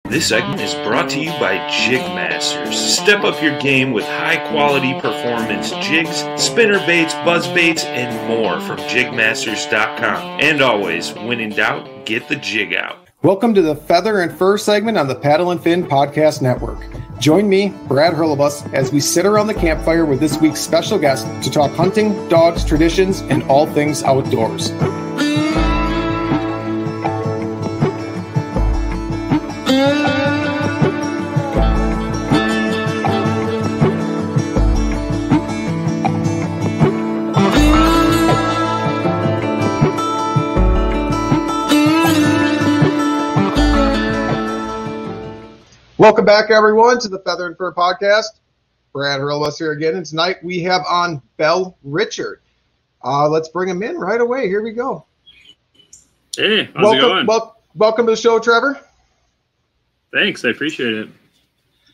This segment is brought to you by Jig Masters. Step up your game with high-quality performance jigs, spinner baits, buzz baits, and more from jigmasters.com. And always, when in doubt, get the jig out. Welcome to the Feather and Fur segment on the Paddle and Fin Podcast Network. Join me, Brad Hurlbus, as we sit around the campfire with this week's special guest to talk hunting, dogs, traditions, and all things outdoors. Welcome back, everyone, to the Feather and Fur Podcast. Brad Hurlbus here again, and tonight we have on Bell Richard. Let's bring him in right away. Here we go. Hey, how's it going? Welcome to the show, Trevor. Thanks, I appreciate it.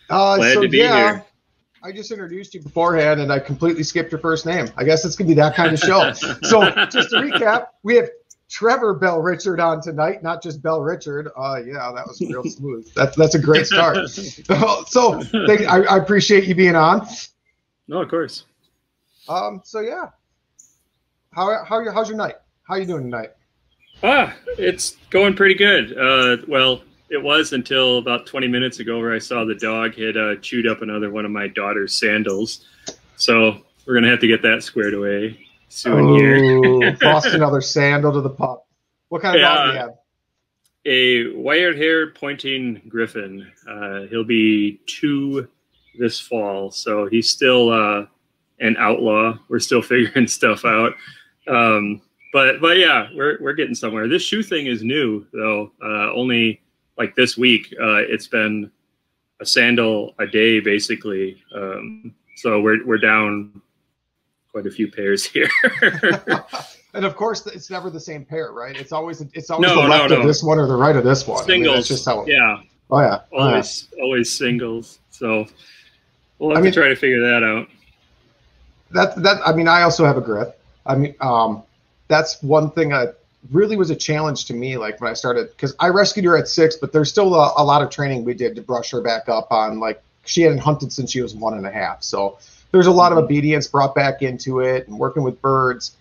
Glad to be here. I just introduced you beforehand, and I completely skipped your first name. I guess it's going to be that kind of show. So just to recap, we have Trevor Bell Richard on tonight, not just Bell Richard. Yeah, that was real smooth. That's a great start. So I appreciate you being on. No, of course. So yeah, how's your night? How you doing tonight? It's going pretty good. Well, it was until about 20 minutes ago where I saw the dog had chewed up another one of my daughter's sandals. So we're gonna have to get that squared away soon here. Lost another sandal to the pup. What kind of dog do you have? A wire-haired pointing griffin. He'll be 2 this fall, so he's still an outlaw. We're still figuring stuff out. But yeah, we're getting somewhere. This shoe thing is new though. Only like this week, it's been a sandal a day basically. So we're down quite a few pairs here. And of course, it's never the same pair, right? It's always the left of this one or the right of this one. Singles. I mean, that's just how. Yeah. Oh yeah. Always singles. So we'll have to try to figure that out. I mean, I also have a Griff. I mean, that's one thing that really was a challenge to me. Like when I started, because I rescued her at 6, but there's still a lot of training we did to brush her back up on. Like she hadn't hunted since she was 1.5, so there's a lot of obedience brought back into it and working with birds.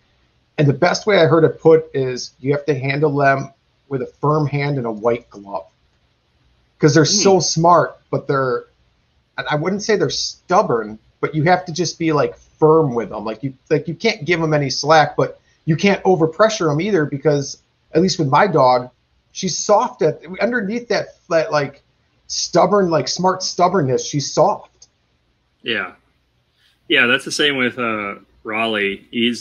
And the best way I heard it put is you have to handle them with a firm hand and a white glove. Because they're so smart, but I wouldn't say they're stubborn, but you have to just be like firm with them. Like you can't give them any slack, but you can't overpressure them either, because at least with my dog, she's soft underneath that like stubborn, like smart stubbornness, she's soft. Yeah. Yeah, that's the same with Raleigh. He's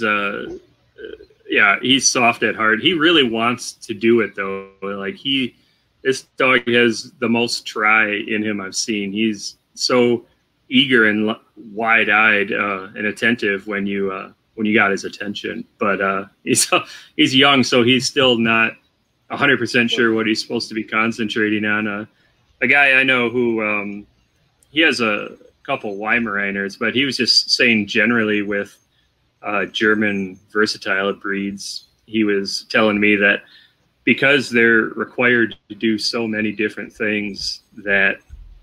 soft at heart. He really wants to do it though. Like this dog has the most try in him I've seen. He's so eager and wide-eyed and attentive when you got his attention. But he's young, so he's still not 100% sure what he's supposed to be concentrating on. A guy I know who he has a couple Weimaraners, but he was just saying generally with German versatile breeds, he was telling me that because they're required to do so many different things, that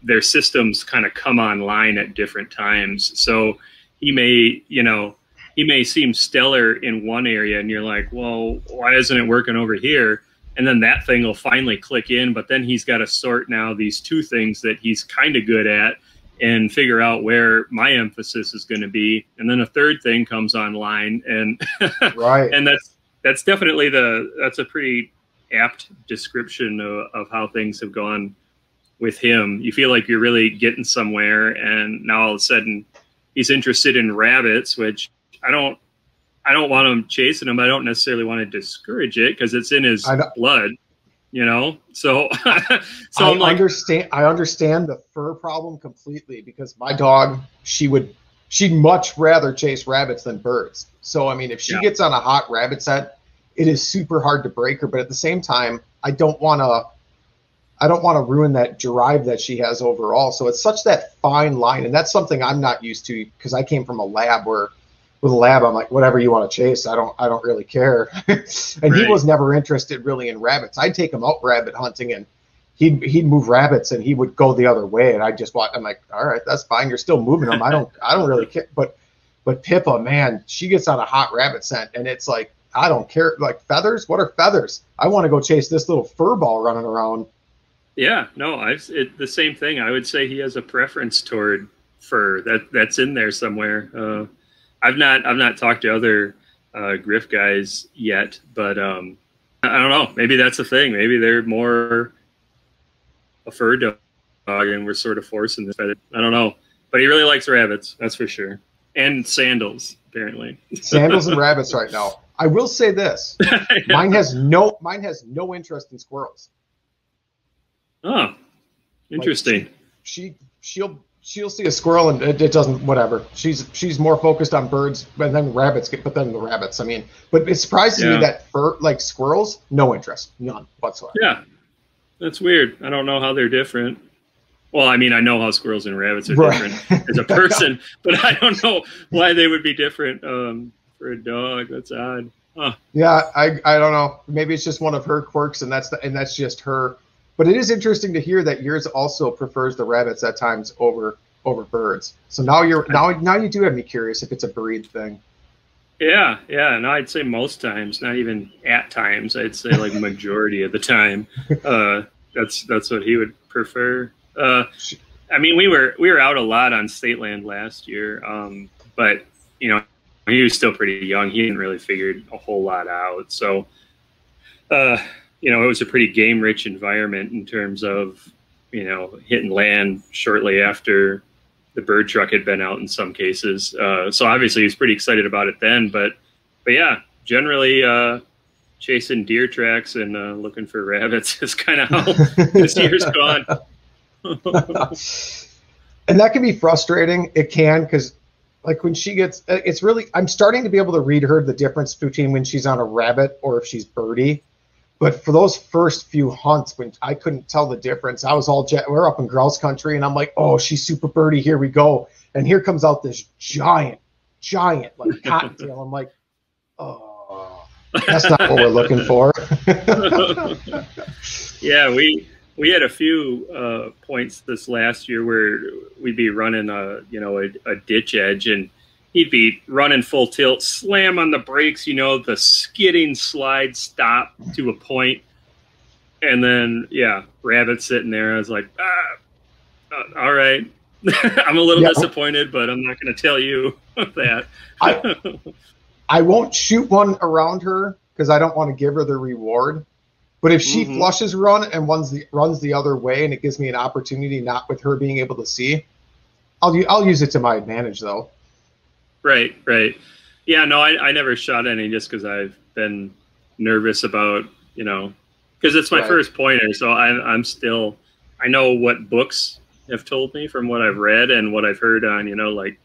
their systems kind of come online at different times. So he may seem stellar in one area and you're like, well, why isn't it working over here? And then that thing will finally click in, but then he's got to sort now these 2 things that he's kind of good at and figure out where my emphasis is going to be. And then a third thing comes online, and right. And that's definitely that's a pretty apt description of how things have gone with him. You feel like you're really getting somewhere, and now all of a sudden he's interested in rabbits, which I don't want him chasing them. I don't necessarily want to discourage it because it's in his blood. So I'm like, I understand the fur problem completely, because my dog, she'd much rather chase rabbits than birds. So I mean, if she gets on a hot rabbit scent, it is super hard to break her. But at the same time, I don't want to ruin that drive that she has overall. So it's such that fine line, and that's something I'm not used to, because I came from a lab where with a lab, I'm like, whatever you want to chase, I don't really care. And right. He was never interested really in rabbits. I'd take him out rabbit hunting, and he'd move rabbits and he would go the other way, and I just watch. I'm like, all right, that's fine. You're still moving them. I don't really care. But Pippa, man, she gets on a hot rabbit scent, and it's like, I don't care. Like, feathers? What are feathers? I want to go chase this little fur ball running around. Yeah, no, the same thing. I would say he has a preference toward fur. That's in there somewhere. I've not talked to other Griff guys yet, but I don't know. Maybe that's the thing. Maybe they're more a fur dog, and we're sort of forcing this. I don't know, but he really likes rabbits. That's for sure, and sandals apparently. Sandals and rabbits right now. I will say this: Yeah. mine has no interest in squirrels. Oh, interesting. Like she'll see a squirrel and it doesn't, whatever. She's more focused on birds, but then the rabbits. I mean, but it surprises me that like squirrels, no interest, none whatsoever. Yeah, that's weird. I don't know how they're different. Well, I mean, I know how squirrels and rabbits are different as a person, but I don't know why they would be different for a dog. That's odd. Huh. Yeah, I don't know. Maybe it's just one of her quirks, and that's just her. But it is interesting to hear that yours also prefers the rabbits at times over birds. So now you do have me curious if it's a breed thing. Yeah. No, I'd say most times, not even at times. I'd say like majority of the time. That's what he would prefer. I mean, we were out a lot on state land last year, but you know, he was still pretty young. He hadn't really figured a whole lot out. So, you know, it was a pretty game-rich environment in terms of, you know, hitting land shortly after the bird truck had been out in some cases. So obviously he was pretty excited about it then. But yeah, generally chasing deer tracks and looking for rabbits is kind of how this year's gone. And that can be frustrating. It can, because like when she gets, it's really, I'm starting to be able to read her the difference between when she's on a rabbit or if she's birdie. But for those first few hunts, when I couldn't tell the difference, I was we're up in grouse country, and I'm like, oh, she's super birdie. Here we go. And here comes out this giant like cottontail. I'm like, oh, that's not what we're looking for. Yeah, we had a few points this last year where we'd be running a ditch edge, and he'd be running full tilt, slam on the brakes, you know, the skidding slide stop to a point, and then rabbit sitting there. I was like, all right. I'm a little disappointed, but I'm not going to tell you that. I won't shoot one around her because I don't want to give her the reward. But if she flushes run and runs the other way, and it gives me an opportunity, not with her being able to see, I'll use it to my advantage, though. Right. Yeah, no, I never shot any just because I've been nervous about, you know, because it's my first pointer. So I'm still, I know what books have told me from what I've read and what I've heard on, you know, like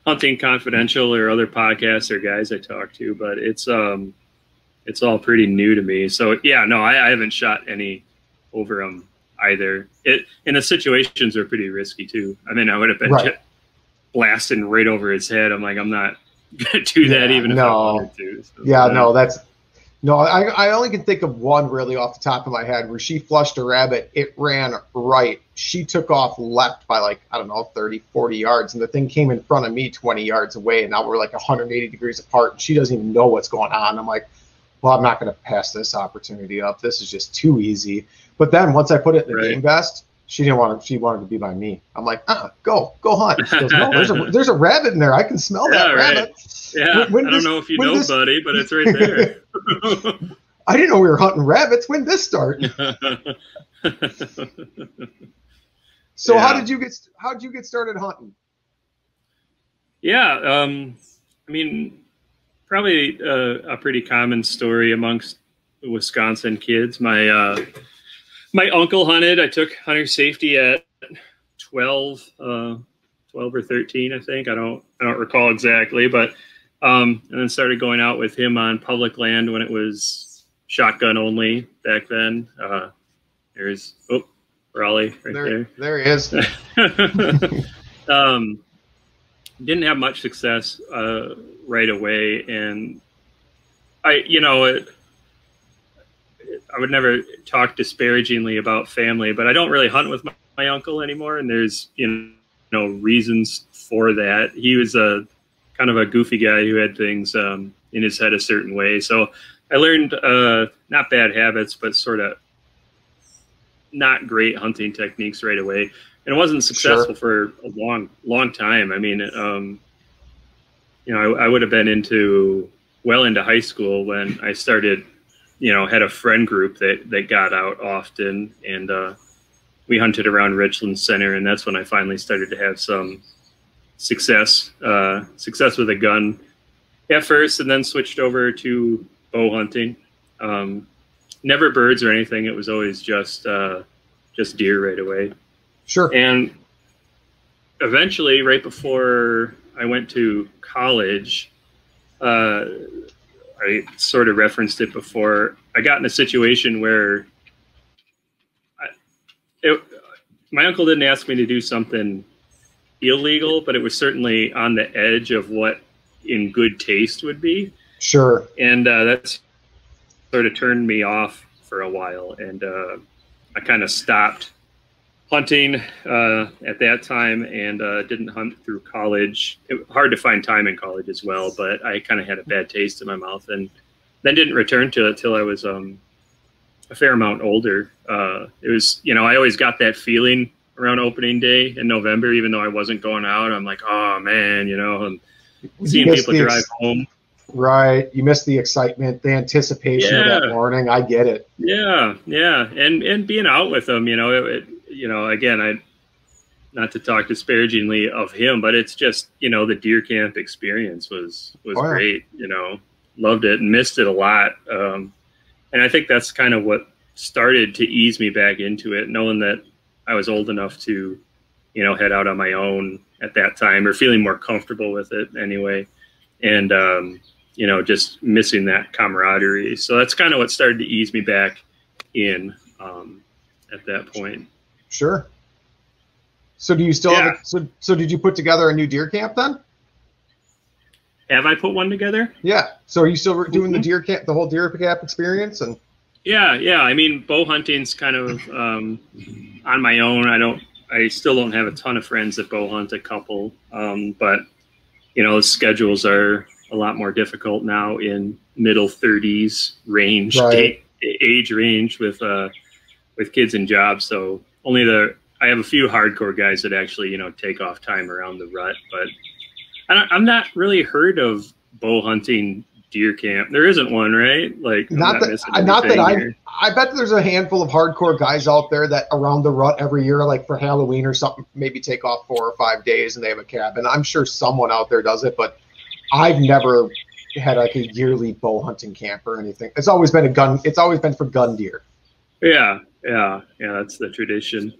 Hunting Confidential or other podcasts or guys I talk to, but it's all pretty new to me. So yeah, no, I haven't shot any over them either. And the situations are pretty risky too. I mean, I would have been blasting right over his head. I'm like, I'm not gonna do that even if I wanted to. So, I only can think of one really off the top of my head where she flushed a rabbit. It ran right. She took off left by like, I don't know, 30, 40 yards. And the thing came in front of me 20 yards away. And now we're like 180 degrees apart. And she doesn't even know what's going on. I'm like, well, I'm not going to pass this opportunity up. This is just too easy. But then once I put it in the game vest, she wanted to be by me. I'm like, go hunt. She goes, no, there's a rabbit in there. I can smell that rabbit. Yeah, I don't know if you know, buddy, but it's right there. I didn't know we were hunting rabbits. When did this start? So how did you get started hunting? Yeah, I mean, probably a pretty common story amongst the Wisconsin kids. My uncle hunted. I took hunter safety at 12 or 13, I think. I don't recall exactly, but and then started going out with him on public land when it was shotgun only back then. There's Raleigh right there. There he is. Didn't have much success right away, and I I would never talk disparagingly about family, but I don't really hunt with my uncle anymore, and there's reasons for that. He was a kind of a goofy guy who had things in his head a certain way. So I learned not bad habits, but sort of not great hunting techniques right away, and it wasn't successful for a long time. I mean, I would have been well into high school when I started. Had a friend group that got out often, and we hunted around Richland Center, and that's when I finally started to have some success with a gun at first, and then switched over to bow hunting. Never birds or anything. It was always just deer right away. Sure. And eventually, right before I went to college, I sort of referenced it before. I got in a situation where my uncle didn't ask me to do something illegal, but it was certainly on the edge of what in good taste would be. Sure. And that's sort of turned me off for a while. And I kind of stopped hunting at that time, and didn't hunt through college. Hard to find time in college as well, but I kind of had a bad taste in my mouth, and then didn't return to it till I was a fair amount older. It was, I always got that feeling around opening day in November, even though I wasn't going out. I'm like, oh man, I'm seeing people drive home. Right. You miss the excitement, the anticipation of that morning. I get it. Yeah. And being out with them, again, not to talk disparagingly of him, but it's just, the deer camp experience was great, loved it and missed it a lot. And I think that's kind of what started to ease me back into it, knowing that I was old enough to, head out on my own at that time, or feeling more comfortable with it anyway. And, just missing that camaraderie. So that's kind of what started to ease me back in at that point. Sure. So do you still have so did you put together a new deer camp then? Have I put one together? Yeah. So are you still doing the deer camp, the whole deer camp experience? And yeah. I mean, bow hunting's kind of on my own. I still don't have a ton of friends that bow hunt, a couple, but the schedules are a lot more difficult now in middle 30s range, right. age range with kids and jobs. So I have a few hardcore guys that actually, take off time around the rut, but I'm not really heard of bow hunting deer camp. There isn't one, right? Like I bet there's a handful of hardcore guys out there that around the rut every year, like for Halloween or something, maybe take off 4 or 5 days and they have a cabin. I'm sure someone out there does it, but I've never had like a yearly bow hunting camp or anything. It's always been for gun deer. Yeah, that's the tradition.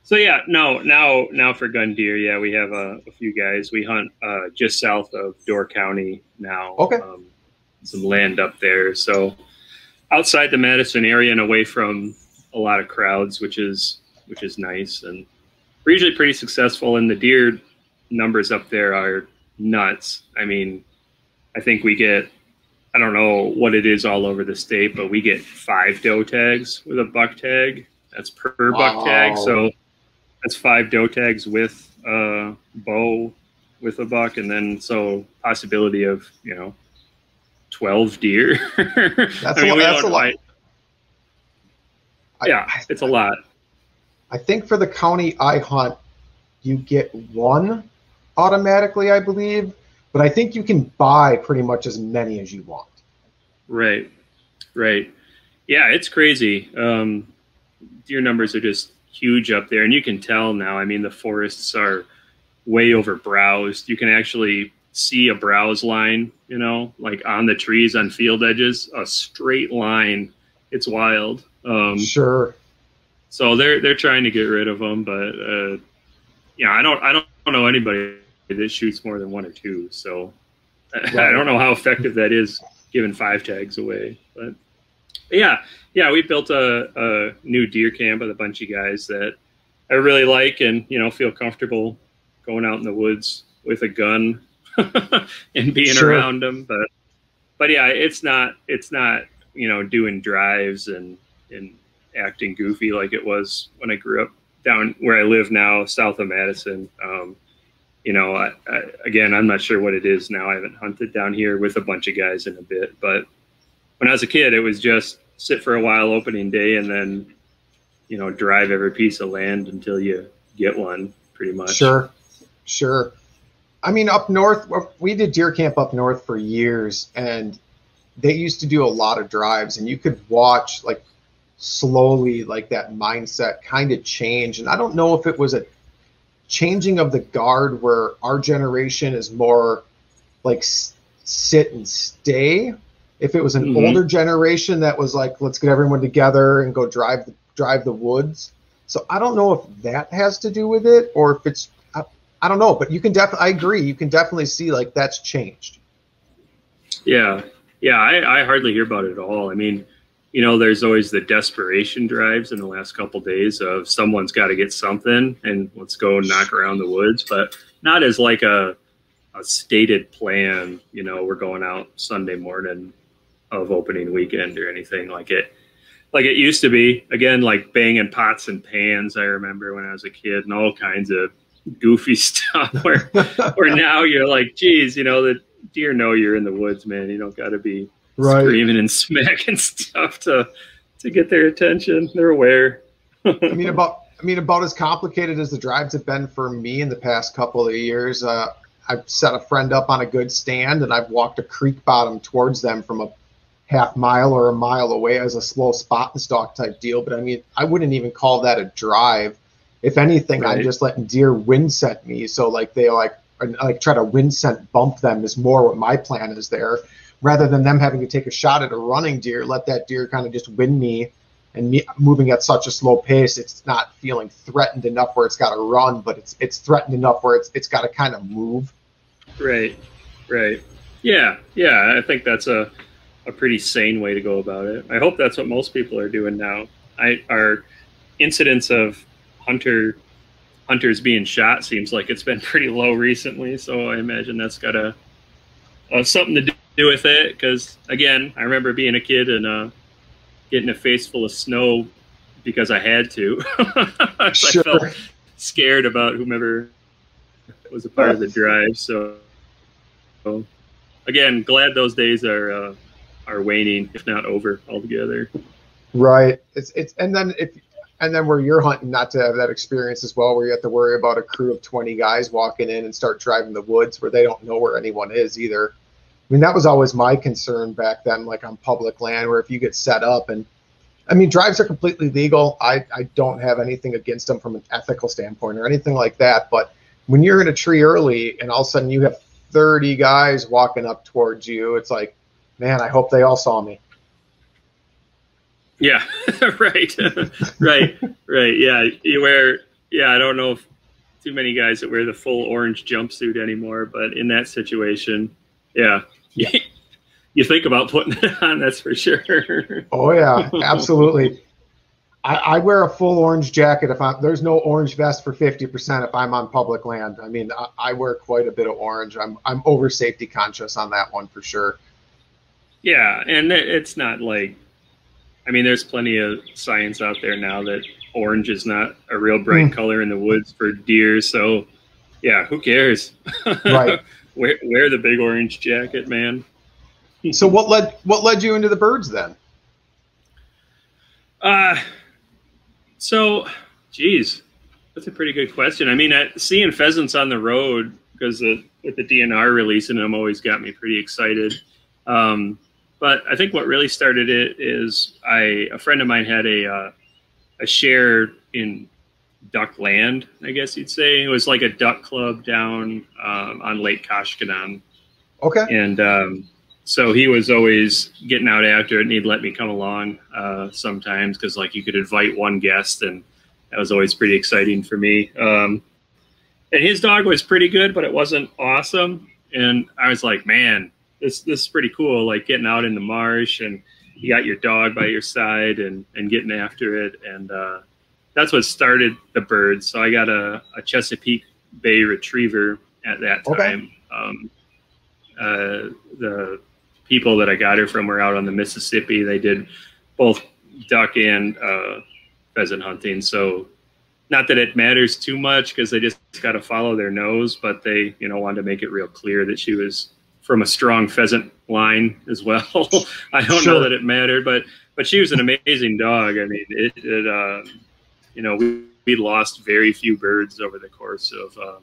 So now for gun deer, yeah, we have a few guys. We hunt just south of Door County now. Okay. Some land up there, so outside the Madison area and away from a lot of crowds, which is nice. And we're usually pretty successful, and the deer numbers up there are nuts. I mean, I think we get, I don't know what it is all over the state, but we get 5 doe tags with a buck tag. That's per buck tag. So that's 5 doe tags with a bow with a buck. And then, so possibility of, 12 deer. That's a lot. Yeah, it's a lot. I think for the county I hunt, you get 1 automatically, I believe, but I think you can buy pretty much as many as you want. Right. Yeah, it's crazy. Deer numbers are just huge up there, and you can tell now. I mean, the forests are way over browsed. You can actually see a browse line, like on the trees on field edges, a straight line. It's wild. Sure. So they're trying to get rid of them, but I don't know anybody that shoots more than 1 or 2. So I don't know how effective that is, giving 5 tags away. But yeah, we built a new deer camp with a bunch of guys that I really like, and feel comfortable going out in the woods with a gun and being around them. But yeah, it's not doing drives and and acting goofy like it was when I grew up down where I live now, south of Madison. You know, again, I'm not sure what it is now. I haven't hunted down here with a bunch of guys in a bit, but when I was a kid, it was just sit for a while opening day and then, you know, drive every piece of land until you get one, pretty much. Sure. I mean, up north, we did deer camp up north for years, and they used to do a lot of drives, and you could watch like slowly like that mindset kind of change. And I don't know if it was a changing of the guard where our generation is more like sit and stay. If it was an older generation that was like, let's get everyone together and go drive the woods. So I don't know if that has to do with it, or if it's, I don't know, but you can definitely, I agree. You can definitely see like that's changed. Yeah. I hardly hear about it at all. I mean, you know, there's always the desperation drives in the last couple of days of someone's got to get something and let's go knock around the woods, but not as like a stated plan. You know, we're going out Sunday morning of opening weekend or anything like it used to be. Again, like banging pots and pans, I remember when I was a kid, and all kinds of goofy stuff where now you're like, geez, you know, the deer know you're in the woods, man. You don't got to be screaming and smacking stuff to get their attention. They're aware. I mean, about as complicated as the drives have been for me in the past couple of years. I've set a friend up on a good stand, and I've walked a creek bottom towards them from a half mile or a mile away as a slow spot and stalk type deal. But I mean, I wouldn't even call that a drive. If anything, I'm just letting deer wind scent me. So like they like try to wind scent bump them is more what my plan is there, rather than them having to take a shot at a running deer. Let that deer kind of just wind me, and me moving at such a slow pace, it's not feeling threatened enough where it's got to run, but it's threatened enough where it's got to kind of move. Right. Yeah. I think that's a pretty sane way to go about it. I hope that's what most people are doing now. Our incidents of hunters being shot seems like it's been pretty low recently, so I imagine that's got something to do with it. Because again, I remember being a kid and getting a face full of snow because I had to. Sure. I felt scared about whomever was a part of the drive. So again, glad those days are waning, if not over altogether. Right. And then where you're hunting, not to have that experience as well, where you have to worry about a crew of 20 guys walking in and start driving the woods where they don't know where anyone is either. I mean, that was always my concern back then, like on public land, where if you get set up, and I mean, drives are completely legal. I don't have anything against them from an ethical standpoint or anything like that. But when you're in a tree early and all of a sudden you have 30 guys walking up towards you, it's like, man, I hope they all saw me. Yeah, right. Yeah, I don't know if too many guys that wear the full orange jumpsuit anymore, but in that situation, yeah. You think about putting it on, that's for sure. Oh yeah, absolutely. I wear a full orange jacket there's no orange vest for 50% if I'm on public land. I mean, I wear quite a bit of orange. I'm over safety conscious on that one for sure. Yeah, and it's not like, I mean, there's plenty of science out there now that orange is not a real bright color in the woods for deer. So, yeah, who cares? Right. Wear the big orange jacket, man. So what led you into the birds then? So, geez, that's a pretty good question. I mean, seeing pheasants on the road, because with the DNR releasing them, always got me pretty excited. But I think what really started it is a friend of mine had a share in duck land, I guess you'd say. It was like a duck club down on Lake Koshkonong. Okay. And so he was always getting out after it, and he'd let me come along sometimes because, like, you could invite one guest, and that was always pretty exciting for me. And his dog was pretty good, but it wasn't awesome. And I was like, man, this is pretty cool, like getting out in the marsh and you got your dog by your side and getting after it. And that's what started the birds. So I got a Chesapeake Bay Retriever at that time. Okay. The people that I got her from were out on the Mississippi. They did both duck and pheasant hunting. So not that it matters too much because they just got to follow their nose, but they, wanted to make it real clear that she was from a strong pheasant line as well. I don't know that it mattered, but she was an amazing dog. I mean, we lost very few birds over the course of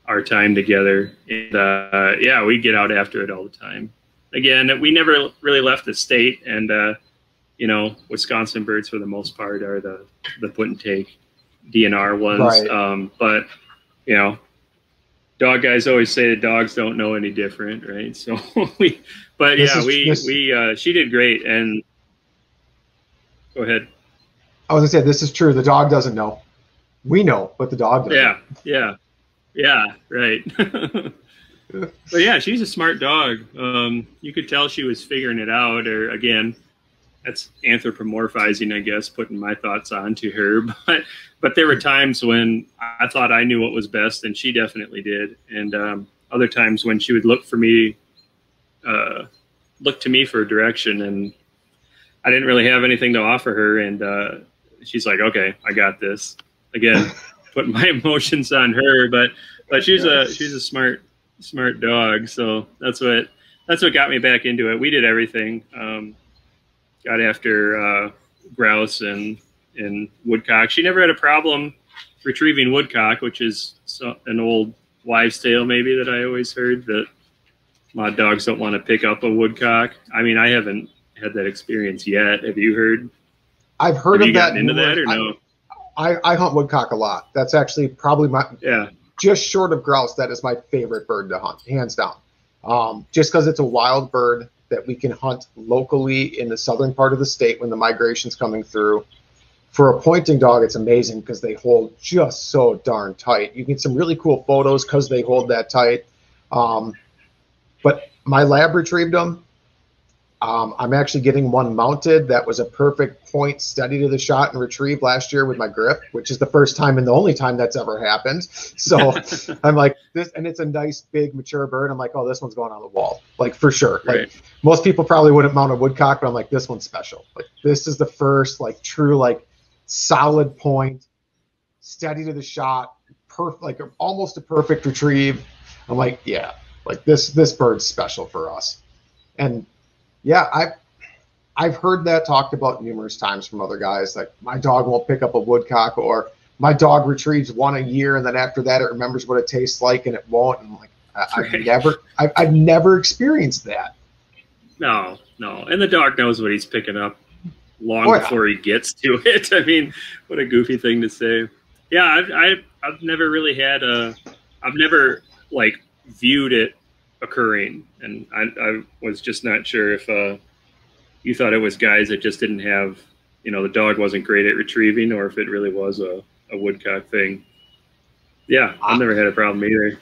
our time together. And we get out after it all the time. Again, we never really left the state, and Wisconsin birds for the most part are the put and take DNR ones. Right. But dog guys always say that dogs don't know any different, right? So she did great. And go ahead. I was gonna say, this is true. The dog doesn't know. We know, but the dog doesn't. Yeah, right. But yeah, she's a smart dog. You could tell she was figuring it out, or again, that's anthropomorphizing, I guess, putting my thoughts onto her. But there were times when I thought I knew what was best, and she definitely did. And other times when she would look to me for direction, and I didn't really have anything to offer her. And she's like, "Okay, I got this." Again, putting my emotions on her, but she's a smart dog. So that's what got me back into it. We did everything. Got after grouse and woodcock. She never had a problem retrieving woodcock, which is an old wives' tale maybe that I always heard, that a lot of dogs don't want to pick up a woodcock. I mean, I haven't had that experience yet. Have you heard? I've heard of that. Into that or no? I hunt woodcock a lot. That's actually probably just short of grouse, that is my favorite bird to hunt, hands down. Just because it's a wild bird that we can hunt locally in the southern part of the state when the migration's coming through. For a pointing dog, it's amazing because they hold just so darn tight. You get some really cool photos because they hold that tight. But my lab retrieved them. I'm actually getting one mounted that was a perfect point, steady to the shot and retrieve last year with my grip, which is the first time and the only time that's ever happened. So I'm like, this, and it's a nice big mature bird. I'm like, oh, this one's going on the wall, like for sure. Right. Like most people probably wouldn't mount a woodcock, but I'm like, this one's special. Like this is the first like true, like solid point, steady to the shot, perfect, like almost a perfect retrieve. I'm like, yeah, like this bird's special for us. And yeah, I've heard that talked about numerous times from other guys. Like my dog won't pick up a woodcock, or my dog retrieves one a year, and then after that it remembers what it tastes like, and it won't. And I'm like, I've never experienced that. No, and the dog knows what he's picking up long before he gets to it. I mean, what a goofy thing to say. Yeah, I've never really had I've never like viewed it occurring, and I was just not sure if you thought it was guys that just didn't have, the dog wasn't great at retrieving, or if it really was a woodcock thing. Yeah, I've never had a problem either.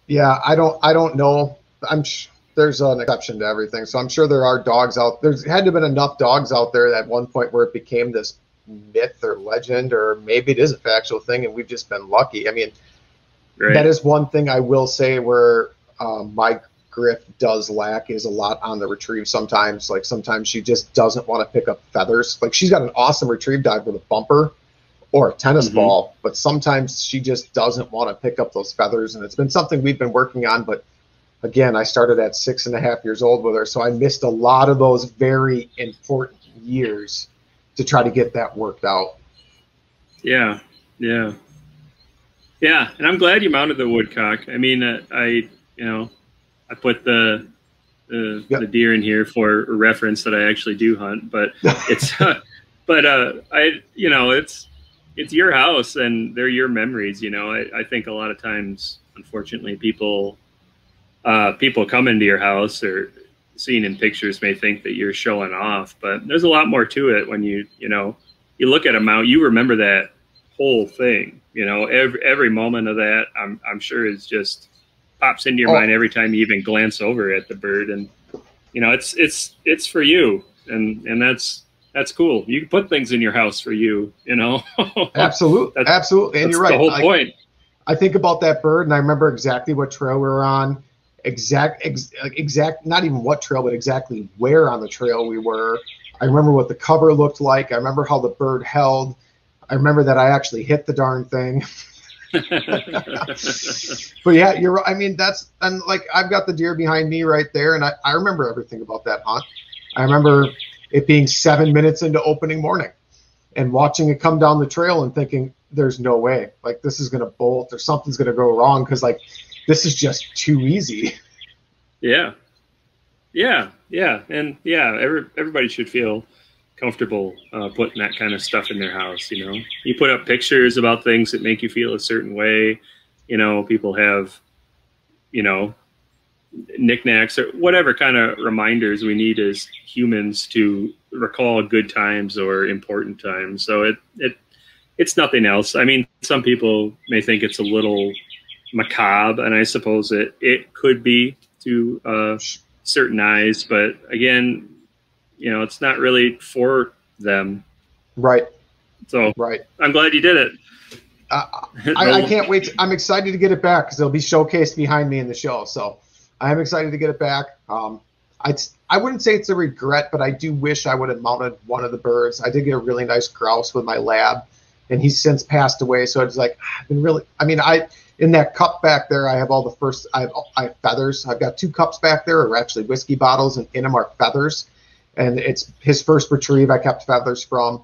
Yeah, I don't know. There's an exception to everything, so I'm sure there are dogs out. There's had to have been enough dogs out there at one point where it became this myth or legend, or maybe it is a factual thing, and we've just been lucky. I mean, that is one thing I will say where my grip does lack is a lot on the retrieve sometimes. Like sometimes she just doesn't want to pick up feathers. Like she's got an awesome retrieve dive with a bumper or a tennis ball, but sometimes she just doesn't want to pick up those feathers. And it's been something we've been working on. But again, I started at 6.5 years old with her, so I missed a lot of those very important years to try to get that worked out. Yeah. And I'm glad you mounted the woodcock. I mean, I put the deer in here for a reference that I actually do hunt, but it's, it's your house and they're your memories. I think a lot of times, unfortunately, people come into your house or seen in pictures may think that you're showing off, but there's a lot more to it when you look at a mount, you remember that whole thing, every moment of that, I'm sure is just pops into your mind every time you even glance over at the bird. And, it's for you. And that's cool. You can put things in your house for you, Absolutely. Absolutely. And you're right. The whole point. I think about that bird and I remember exactly what trail we were on, exact, not even what trail, but exactly where on the trail we were. I remember what the cover looked like. I remember how the bird held. I remember that I actually hit the darn thing. But yeah, you're right. I mean, and like, I've got the deer behind me right there, and I remember everything about that hunt. I remember it being 7 minutes into opening morning and watching it come down the trail and thinking, there's no way, like, this is going to bolt or something's going to go wrong, because like, this is just too easy. Yeah. And yeah, everybody should feel comfortable putting that kind of stuff in their house. You know, you put up pictures about things that make you feel a certain way. You know, people have, you know, knickknacks or whatever kind of reminders we need as humans to recall good times or important times. So it's nothing else. I mean, some people may think it's a little macabre, and I suppose it could be to certain eyes, but again, you know, it's not really for them. Right. So right. I'm glad you did it. I can't wait. I'm excited to get it back because it'll be showcased behind me in the show. So I am excited to get it back. I wouldn't say it's a regret, but I do wish I would have mounted one of the birds. I did get a really nice grouse with my lab, and he's since passed away. So it's like, I've been really, I mean, in that cup back there, I have all the first, I have feathers. I've got 2 cups back there, are actually whiskey bottles, and in them are feathers. And it's his first retrieve I kept feathers from.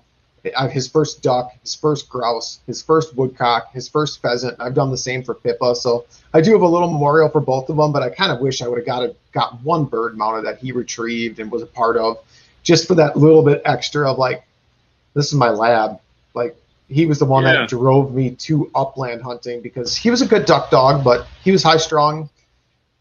His first duck, his first grouse, his first woodcock, his first pheasant. I've done the same for Pippa. So I do have a little memorial for both of them, but I kind of wish I would have got one bird mounted that he retrieved and was a part of, just for that little bit extra of like, this is my lab. Like, he was the one that drove me to upland hunting, because he was a good duck dog, but he was high strung.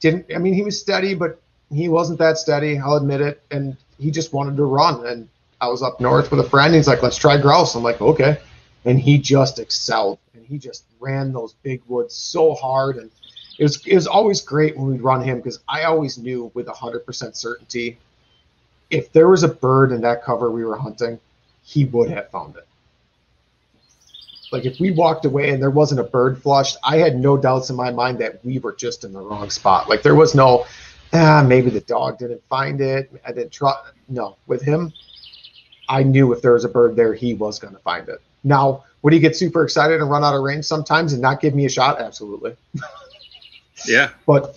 I mean, he was steady, but he wasn't that steady, I'll admit it. And he just wanted to run. And I was up north with a friend. He's like, let's try grouse. I'm like, okay. And he just excelled. And he just ran those big woods so hard. And it was always great when we'd run him, because I always knew with 100% certainty, if there was a bird in that cover we were hunting, he would have found it. Like, if we walked away and there wasn't a bird flushed, I had no doubts in my mind that we were just in the wrong spot. Like, there was no, maybe the dog didn't find it. I didn't try. No, with him, I knew if there was a bird there, he was going to find it. Now, would he get super excited and run out of range sometimes and not give me a shot? Absolutely. Yeah. But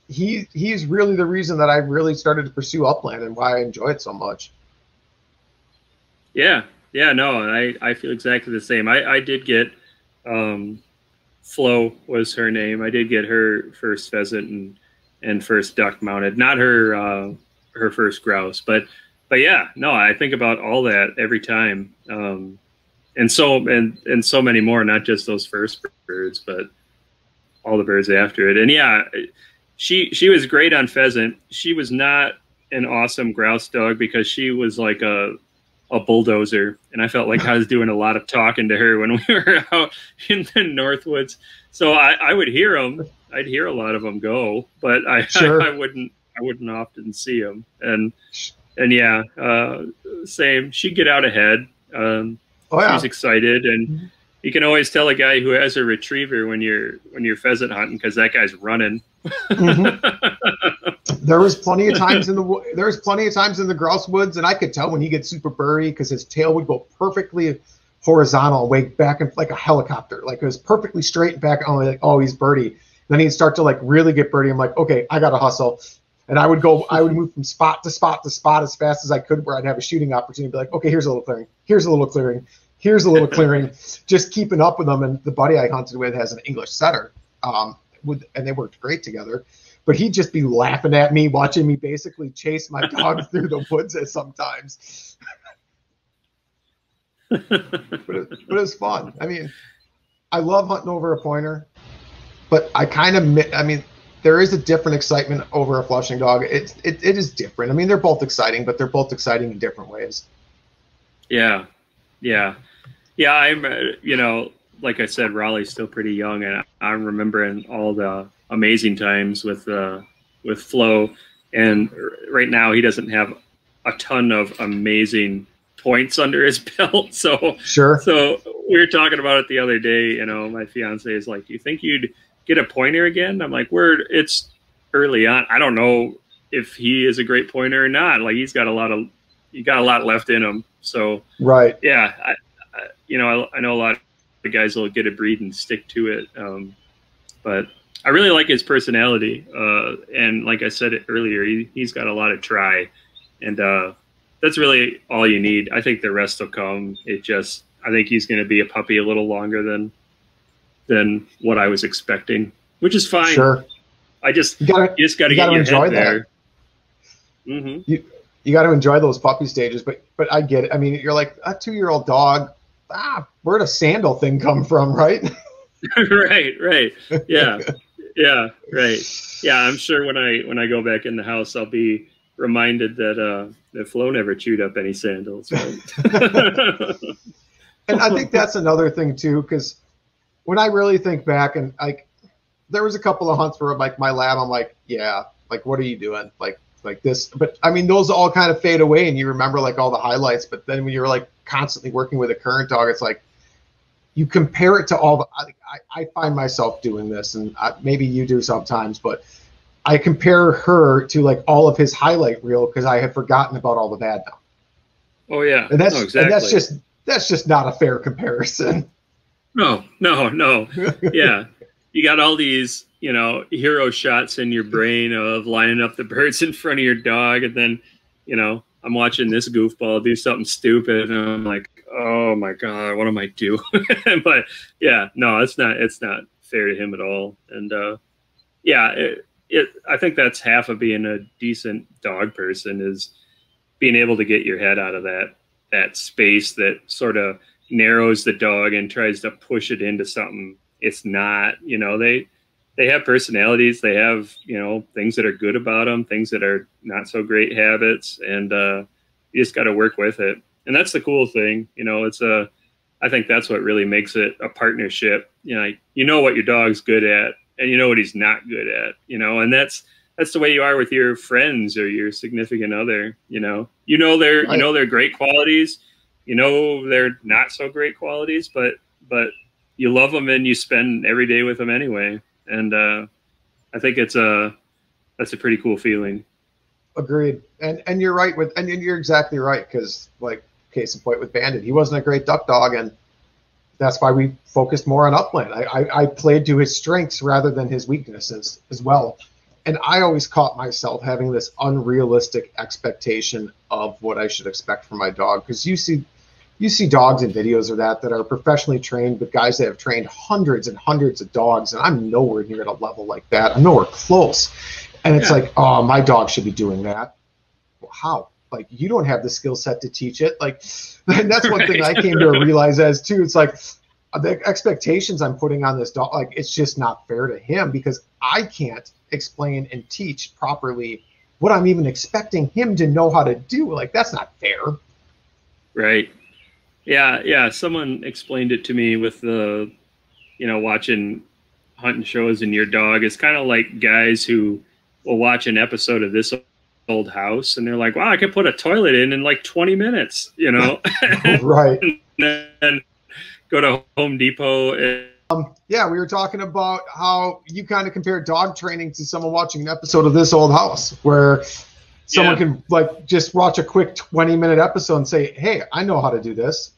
he's really the reason that I really started to pursue upland and why I enjoy it so much. Yeah. Yeah, no, I feel exactly the same. I did get, Flo was her name. I did get her first pheasant and first duck mounted, not her first grouse, but yeah, no, I think about all that every time. And so many more, not just those first birds, but all the birds after it. And yeah, she was great on pheasant. She was not an awesome grouse dog, because she was like a bulldozer, and I felt like I was doing a lot of talking to her when we were out in the Northwoods. So I would hear them. I'd hear a lot of them go, but I wouldn't often see them. And yeah, same. She'd get out ahead. She's excited, and you can always tell a guy who has a retriever when you're pheasant hunting, because that guy's running. There was plenty of times in the grouse woods, and I could tell when he gets super burry, because his tail would go perfectly horizontal, way back and like a helicopter, like it was perfectly straight back. On like, oh, he's birdie. Then he'd start to like really get birdie. I'm like, okay, I gotta hustle. And I would move from spot to spot to spot as fast as I could, where I'd have a shooting opportunity. Be like, okay, here's a little clearing. Here's a little clearing. Here's a little clearing. Just keeping up with them. And the buddy I hunted with has an English setter, and they worked great together. But he'd just be laughing at me, watching me basically chase my dog through the woods at sometimes. but it was fun. I mean, I love hunting over a pointer, but there is a different excitement over a flushing dog. It is different. I mean, they're both exciting, but they're both exciting in different ways. Yeah. I'm, like I said, Raleigh's still pretty young, and I'm remembering all the amazing times with Flo. And right now, he doesn't have a ton of amazing points under his belt. So sure. So we were talking about it the other day. My fiance is like, "Do you think you'd get a pointer again?" I'm like, it's early on. I don't know if he is a great pointer or not. Like, he's got a lot of you got a lot left in them. So right. Yeah, I know a lot of guys will get a breed and stick to it. But I really like his personality. And like I said earlier, he's got a lot of try, and that's really all you need. I think the rest will come. I think he's going to be a puppy a little longer than what I was expecting, which is fine. Sure. You just got to get your head there. Mm-hmm. You got to enjoy those puppy stages, but I get it. I mean, you're like a 2-year-old dog. Where'd a sandal thing come from, right? Right. Yeah. Yeah. Right. Yeah. I'm sure when I go back in the house, I'll be reminded that Flo never chewed up any sandals. Right? And I think that's another thing too, because when I really think back, and like, there was a couple of hunts where like my lab, I'm like, yeah, like, what are you doing? Like this. But I mean, those all kind of fade away and you remember like all the highlights. But then when you're like constantly working with a current dog, it's like, you compare it to all the, I find myself doing this, and maybe you do sometimes, but I compare her to like all of his highlight reel because I have forgotten about all the bad now. Oh yeah. And exactly. And that's just not a fair comparison. No. Yeah. You got all these, hero shots in your brain of lining up the birds in front of your dog. And then, I'm watching this goofball do something stupid. And I'm like, oh my God, what am I doing? But yeah, no, it's not fair to him at all. And I think that's half of being a decent dog person, is being able to get your head out of that space that sort of narrows the dog and tries to push it into something it's not. They have personalities, they have things that are good about them, things that are not so great habits, and you just got to work with it. And that's the cool thing. I think that's what really makes it a partnership. You know what your dog's good at, and you know what he's not good at, and that's the way you are with your friends or your significant other. Their great qualities, their not so great qualities, but you love them and you spend every day with them anyway. And I think that's a pretty cool feeling. Agreed. And you're right and you're exactly right. Cause like case in point with Bandit, he wasn't a great duck dog, and that's why we focused more on upland. I played to his strengths rather than his weaknesses as well. And I always caught myself having this unrealistic expectation of what I should expect from my dog. Because you see dogs in videos of that are professionally trained with guys that have trained hundreds and hundreds of dogs, and I'm nowhere near at a level like that. I'm nowhere close. And it's like, oh, my dog should be doing that. Well, how? Like, you don't have the skill set to teach it. Like, and that's one thing I came to realize as too. It's like the expectations I'm putting on this dog, like, it's just not fair to him because I can't explain and teach properly what I'm even expecting him to know how to do. Like, that's not fair. Right. Yeah. Someone explained it to me with the, watching hunting shows, and your dog is kind of like guys who will watch an episode of This Old House and they're like, wow, I could put a toilet in like 20 minutes, Right. And then go to Home Depot. Yeah, we were talking about how you kind of compare dog training to someone watching an episode of This Old House, where someone can like just watch a quick 20-minute episode and say, hey, I know how to do this.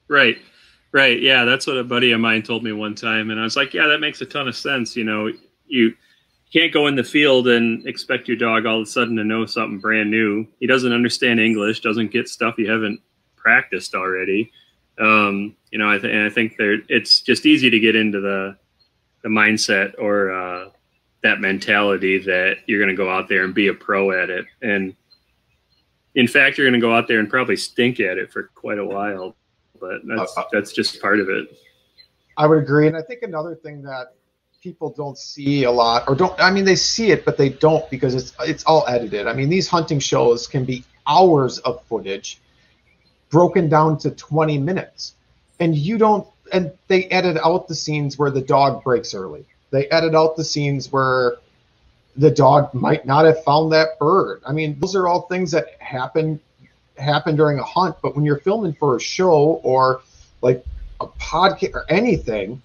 Right. Yeah, that's what a buddy of mine told me one time. And I was like, yeah, that makes a ton of sense. You can't go in the field and expect your dog all of a sudden to know something brand new. He doesn't understand English, doesn't get stuff you haven't practiced already. I think it's just easy to get into the mindset or that mentality that you're going to go out there and be a pro at it. And in fact, you're going to go out there and probably stink at it for quite a while. But that's just part of it. I would agree. And I think another thing that people don't see a lot, they see it, but they don't, because it's all edited. I mean, these hunting shows can be hours of footage broken down to 20 minutes. And they edit out the scenes where the dog breaks early. They edit out the scenes where the dog might not have found that bird. I mean, those are all things that happen during a hunt, but when you're filming for a show or like a podcast or anything,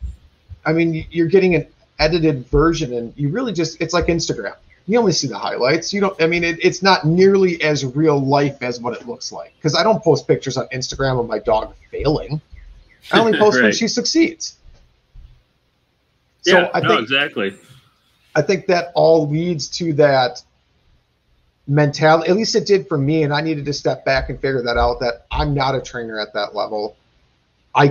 I mean, you're getting an edited version, and you really it's like Instagram. You only see the highlights. You don't. I mean, it's not nearly as real life as what it looks like. Because I don't post pictures on Instagram of my dog failing. I only post when she succeeds. So yeah, I think, exactly. I think that all leads to that mentality. At least it did for me, and I needed to step back and figure that out. That I'm not a trainer at that level. I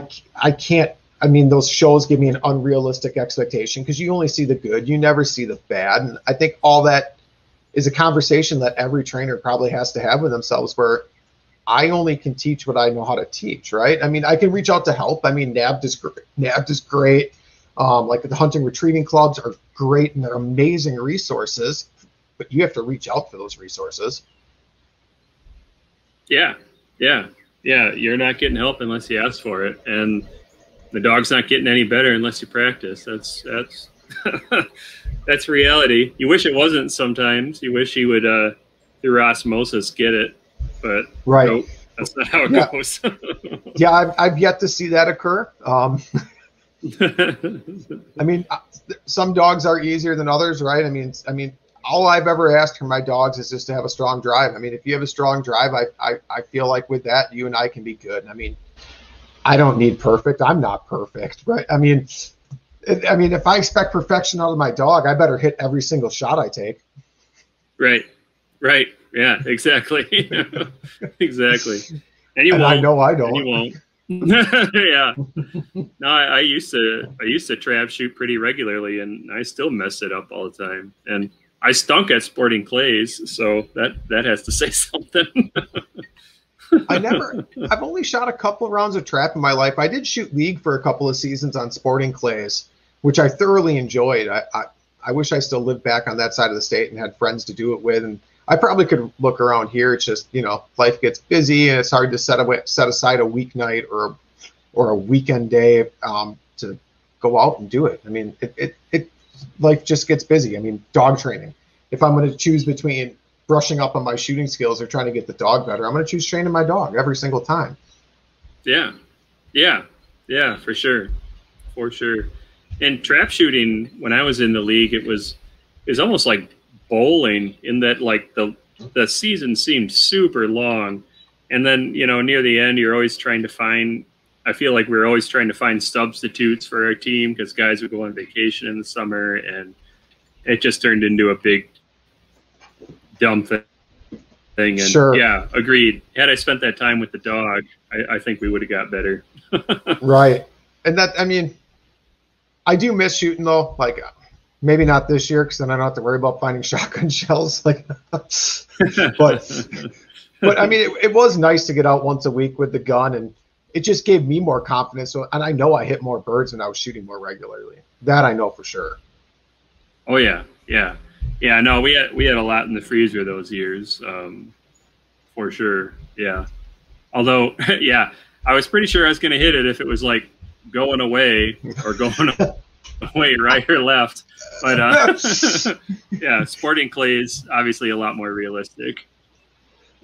can't. I mean, those shows give me an unrealistic expectation because you only see the good, you never see the bad. And I think all that is a conversation that every trainer probably has to have with themselves, where I only can teach what I know how to teach, right? I mean, I can reach out to help. I mean, NAVD is great. Like the hunting retrieving clubs are great and they're amazing resources, but you have to reach out for those resources. Yeah. You're not getting help unless you ask for it. And the dog's not getting any better unless you practice. That's that's reality. You wish it wasn't sometimes. You wish he would through osmosis get it, but right. Nope, that's not how it goes. Yeah, I've yet to see that occur. I mean, some dogs are easier than others, right? I mean, all I've ever asked from my dogs is just to have a strong drive. I mean, if you have a strong drive, I feel like with that, you and I can be good. I mean, I don't need perfect. I'm not perfect, right? I mean, if I expect perfection out of my dog, I better hit every single shot I take. Right. Yeah, exactly. Exactly. And you won't. I know I don't. And you won't. Yeah. No, I used to trap shoot pretty regularly, and I still mess it up all the time. And I stunk at sporting clays, so that has to say something. I've only shot a couple of rounds of trap in my life. I did shoot league for a couple of seasons on sporting clays, which I thoroughly enjoyed. I wish I still lived back on that side of the state and had friends to do it with. And I probably could look around here. It's just, life gets busy and it's hard to set aside a weeknight or a weekend day to go out and do it. I mean, life just gets busy. I mean, dog training. If I'm going to choose between brushing up on my shooting skills or trying to get the dog better, I'm going to choose training my dog every single time. Yeah, for sure. And trap shooting, when I was in the league, it was almost like bowling in that, like, the season seemed super long. And then, near the end, you're always trying to find, I feel like we were always trying to find substitutes for our team because guys would go on vacation in the summer, and it just turned into a big dumb thing. And sure. Yeah, agreed. Had I spent that time with the dog, I think we would have got better. Right. And I do miss shooting though. Like, maybe not this year because then I don't have to worry about finding shotgun shells. Like, but I mean, it was nice to get out once a week with the gun, and it just gave me more confidence. So, and I know I hit more birds when I was shooting more regularly. That I know for sure. Oh yeah. No, we had a lot in the freezer those years, for sure. Yeah. Although, yeah, I was pretty sure I was going to hit it if it was like going away or going away right or left. But yeah, sporting clays obviously a lot more realistic.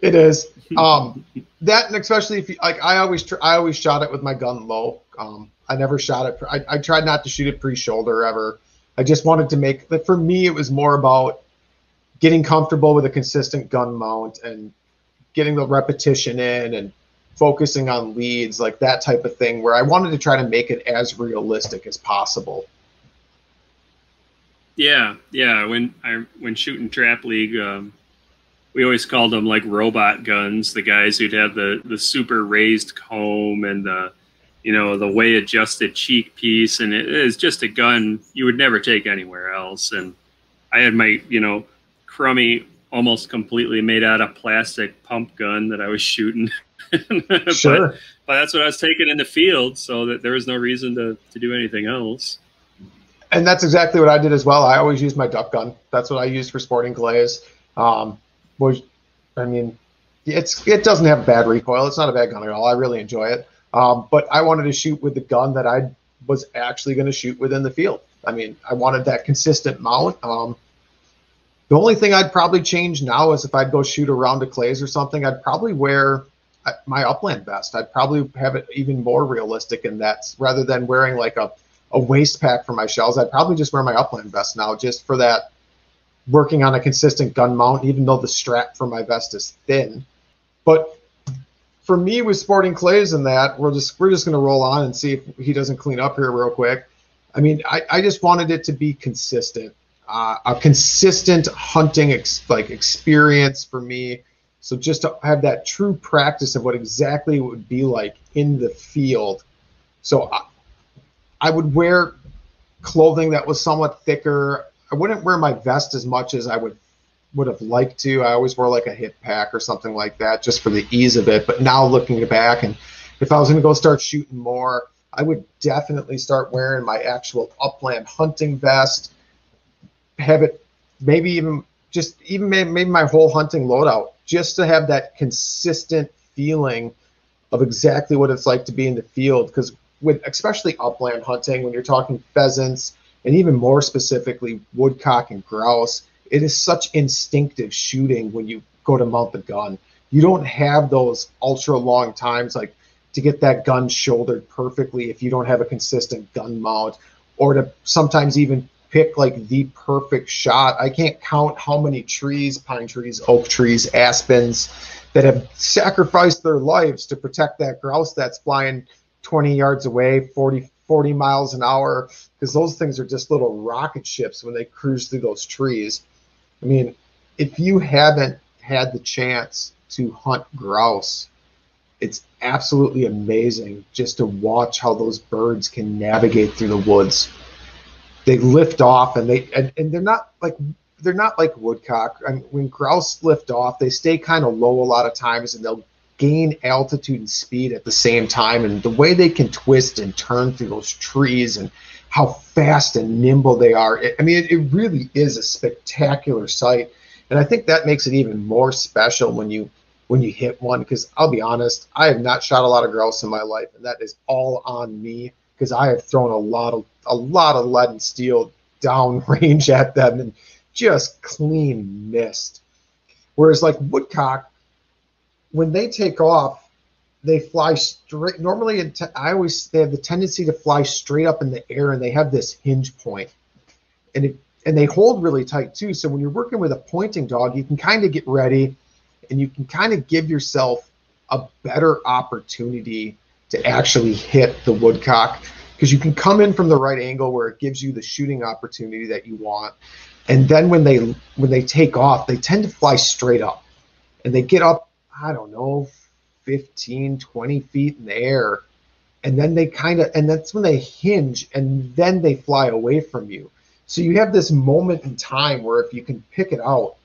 It is. That, and especially if you, like, I always shot it with my gun low. I never shot it. I tried not to shoot it pre-shoulder ever. I just wanted to make, but for me, it was more about getting comfortable with a consistent gun mount and getting the repetition in and focusing on leads, like that type of thing, where I wanted to try to make it as realistic as possible. Yeah. When shooting trap league, we always called them like robot guns. The guys who'd have the super raised comb and the way adjusted cheek piece, and it is just a gun you would never take anywhere else. And I had my crummy, almost completely made out of plastic pump gun that I was shooting. Sure. But that's what I was taking in the field, so that there was no reason to do anything else. And that's exactly what I did as well. I always used my duck gun. That's what I used for sporting clays. Which, I mean, it doesn't have bad recoil. It's not a bad gun at all. I really enjoy it. But I wanted to shoot with the gun that I was actually going to shoot within the field. I mean, I wanted that consistent mount. The only thing I'd probably change now is if I'd go shoot a round of clays or something, I'd probably wear my upland vest. I'd probably have it even more realistic in that, rather than wearing like a waist pack for my shells. I'd probably just wear my upland vest now, just for that working on a consistent gun mount, even though the strap for my vest is thin. But for me with sporting clays and that, we're just going to roll on and see if he doesn't clean up here real quick. I mean, I just wanted it to be consistent, a consistent hunting experience for me. So just to have that true practice of what exactly it would be like in the field. So I would wear clothing that was somewhat thicker. I wouldn't wear my vest as much as I would have liked to. I always wore like a hip pack or something like that just for the ease of it. But now looking back, and if I was going to go start shooting more, I would definitely start wearing my actual upland hunting vest, have it maybe my whole hunting loadout, just to have that consistent feeling of exactly what it's like to be in the field. Because with especially upland hunting, when you're talking pheasants and even more specifically woodcock and grouse, it is such instinctive shooting when you go to mount the gun. You don't have those ultra long times like to get that gun shouldered perfectly if you don't have a consistent gun mount, or to sometimes even pick like the perfect shot. I can't count how many trees, pine trees, oak trees, aspens, that have sacrificed their lives to protect that grouse that's flying 20 yards away, 40 miles an hour, because those things are just little rocket ships when they cruise through those trees. I mean, if you haven't had the chance to hunt grouse, it's absolutely amazing just to watch how those birds can navigate through the woods. They lift off, and they're not like woodcock. I mean, when grouse lift off, they stay kind of low a lot of times, and they'll gain altitude and speed at the same time. And the way they can twist and turn through those trees, and how fast and nimble they are, it really is a spectacular sight. And I think that makes it even more special when you hit one, because I'll be honest, I have not shot a lot of grouse in my life, and that is all on me, because I have thrown a lot of lead and steel down range at them and just clean missed. Whereas like woodcock, when they take off, they fly straight. Normally, they have the tendency to fly straight up in the air, and they have this hinge point, and they hold really tight too. So when you're working with a pointing dog, you can kind of get ready, and you can kind of give yourself a better opportunity to actually hit the woodcock, because you can come in from the right angle where it gives you the shooting opportunity that you want. And then when they take off, they tend to fly straight up, and they get up, I don't know, 15, 20 feet in the air. And then and that's when they hinge, and then they fly away from you. So you have this moment in time where if you can pick it out,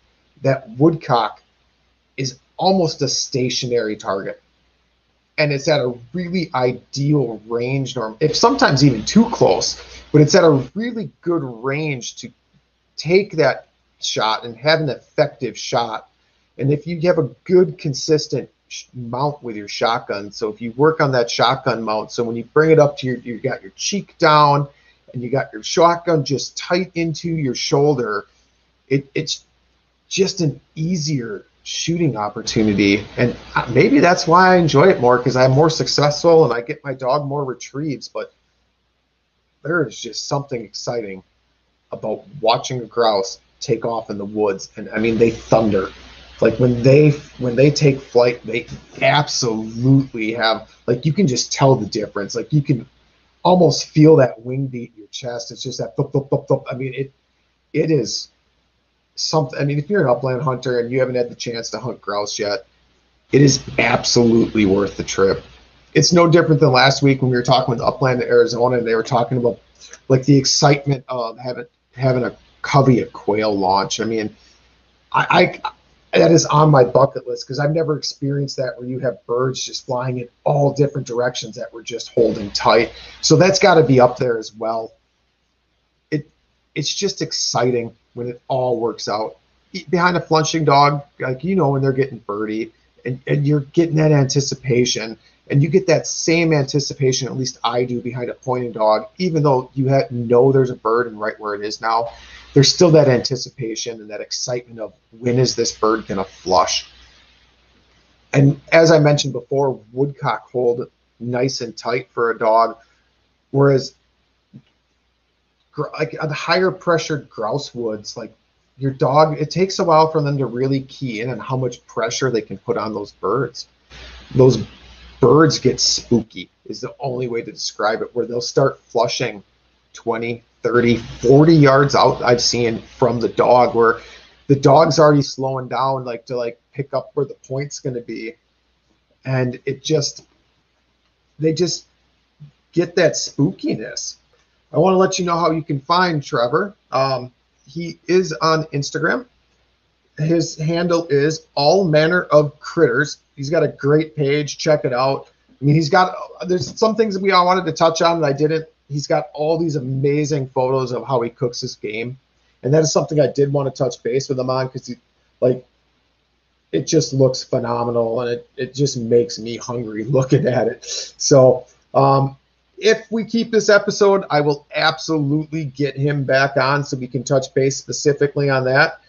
that woodcock is almost a stationary target. And it's at a really ideal range, if sometimes even too close, but it's at a really good range to take that shot and have an effective shot. And if you have a good, consistent mount with your shotgun, so if you work on that shotgun mount, so when you bring it up to you got your cheek down, and you got your shotgun just tight into your shoulder, it's just an easier shooting opportunity. And maybe that's why I enjoy it more, because I'm more successful and I get my dog more retrieves. But there is just something exciting about watching a grouse take off in the woods. And I mean, they thunder. Like when they take flight, they absolutely have, like, you can just tell the difference. Like you can almost feel that wing beat in your chest. It's just that thump, thump, thump, thump. I mean, it is something. I mean, if you're an upland hunter and you haven't had the chance to hunt grouse yet, it is absolutely worth the trip. It's no different than last week when we were talking with Upland Arizona, and they were talking about like the excitement of having a covey of quail launch. I mean, I that is on my bucket list, because I've never experienced that, where you have birds just flying in all different directions that we're just holding tight. So that's got to be up there as well. It's just exciting when it all works out. Behind a flinching dog, like, when they're getting birdie, and you're getting that anticipation, and you get that same anticipation, at least I do, behind a pointing dog, even though you know there's a bird and right where it is now. There's still that anticipation and that excitement of, when is this bird going to flush? And as I mentioned before, woodcock hold nice and tight for a dog, whereas like the higher pressured grouse woods, like your dog, it takes a while for them to really key in on how much pressure they can put on those birds. Those birds get spooky is the only way to describe it, where they'll start flushing 20, 30, 40 yards out. I've seen from the dog where the dog's already slowing down, like to like pick up where the point's going to be. And they just get that spookiness. I want to let you know how you can find Trevor. He is on Instagram. His handle is All Manner of Critters. He's got a great page. Check it out. I mean, there's some things that we all wanted to touch on that I didn't. He's got all these amazing photos of how he cooks his game. And that is something I did want to touch base with him on, because it just looks phenomenal, and it just makes me hungry looking at it. So if we keep this episode, I will absolutely get him back on so we can touch base specifically on that.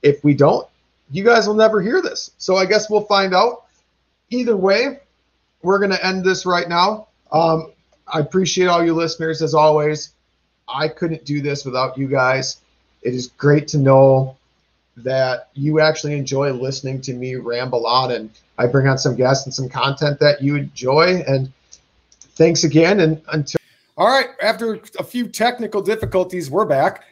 If we don't, you guys will never hear this. So I guess we'll find out. Either way, we're going to end this right now. I appreciate all you listeners, as always. I couldn't do this without you guys. It is great to know that you actually enjoy listening to me ramble on, and I bring on some guests and some content that you enjoy. And thanks again. And until. All right. After a few technical difficulties, we're back.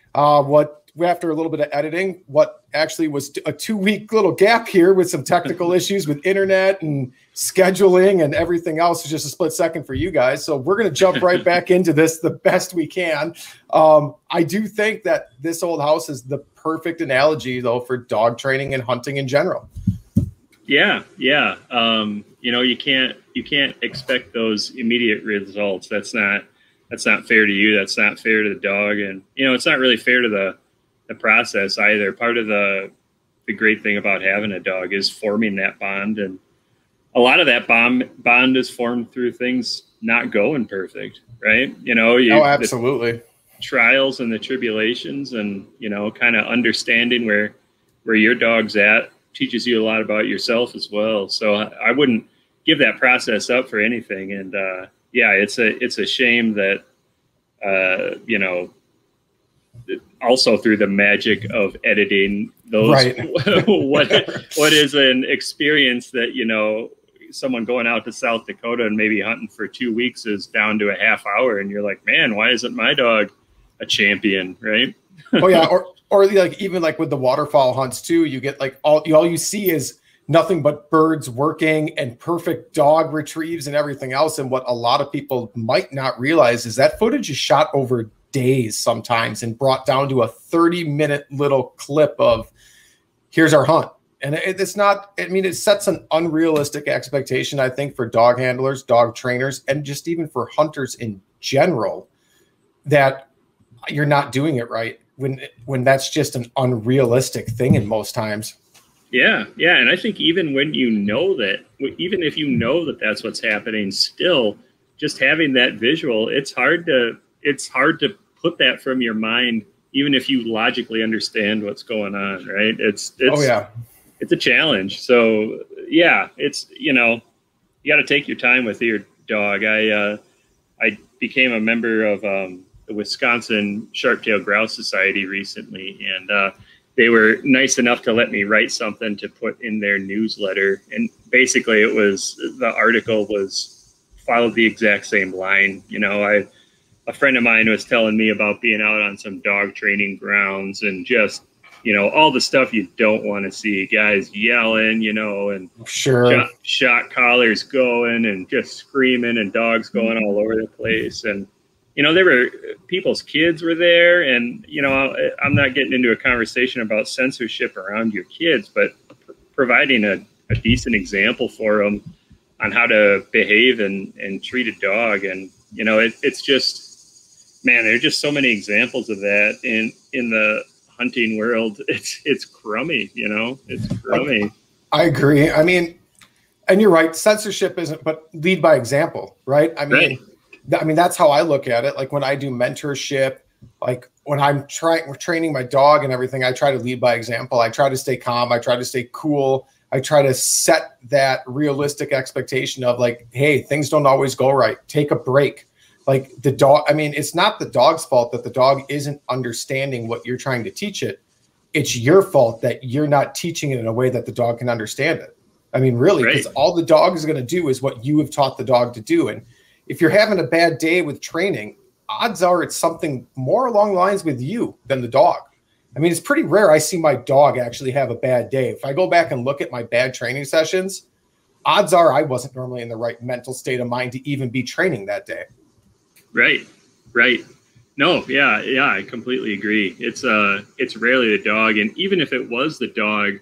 After a little bit of editing, what actually was a 2-week little gap here with some technical issues with internet and scheduling and everything else, is just a split second for you guys. So we're going to jump right back into this the best we can. I do think that this old house is the perfect analogy, though, for dog training and hunting in general. Yeah. You can't expect those immediate results. That's not fair to you. That's not fair to the dog. And, it's not really fair to the process either. Part of the great thing about having a dog is forming that bond. And a lot of that bond is formed through things not going perfect, right? Absolutely. The trials and the tribulations, and, kind of understanding where your dog's at teaches you a lot about yourself as well. So I wouldn't give that process up for anything. And it's a shame that, also through the magic of editing those, right. what is an experience that, someone going out to South Dakota and maybe hunting for 2 weeks is down to a half hour. And you're like, man, why isn't my dog a champion? Right. Oh yeah. Or like, even like with the waterfowl hunts too, you get like all you see is nothing but birds working and perfect dog retrieves and everything else. And what a lot of people might not realize is that footage is shot over days sometimes and brought down to a 30-minute little clip of here's our hunt. And it's not, it sets an unrealistic expectation, I think, for dog handlers, dog trainers, and just even for hunters in general, that you're not doing it right when that's just an unrealistic thing in most times. Yeah. And I think even when even if you know that that's what's happening, still just having that visual, it's hard to put that from your mind, even if you logically understand what's going on, right? It's a challenge. So yeah, it's, you got to take your time with your dog. I became a member of the Wisconsin Sharp-tailed Grouse Society recently, and they were nice enough to let me write something to put in their newsletter. And basically the article followed the exact same line. A friend of mine was telling me about being out on some dog training grounds and just, all the stuff you don't want to see, guys yelling, and sure, shot collars going and just screaming and dogs going all over the place. And, there were people's kids were there, and, I'm not getting into a conversation about censorship around your kids, but providing a decent example for them on how to behave and treat a dog. And, it's just, man, there are just so many examples of that in the hunting world. It's crummy, it's crummy. I agree. And you're right. Censorship isn't, but lead by example, right? Right. That's how I look at it. Like when I do mentorship, like when I'm training my dog and everything, I try to lead by example. I try to stay calm. I try to stay cool. I try to set that realistic expectation of like, hey, things don't always go right. Take a break. Like the dog, it's not the dog's fault that the dog isn't understanding what you're trying to teach it. it's your fault that you're not teaching it in a way that the dog can understand it. I mean, really, because all the dog is going to do is what you have taught the dog to do. And if you're having a bad day with training, odds are it's something more along the lines with you than the dog. I mean, it's pretty rare I see my dog actually have a bad day. If I go back and look at my bad training sessions, odds are I wasn't normally in the right mental state of mind to even be training that day. Right. No, yeah, I completely agree. It's rarely the dog, and even if it was the dog,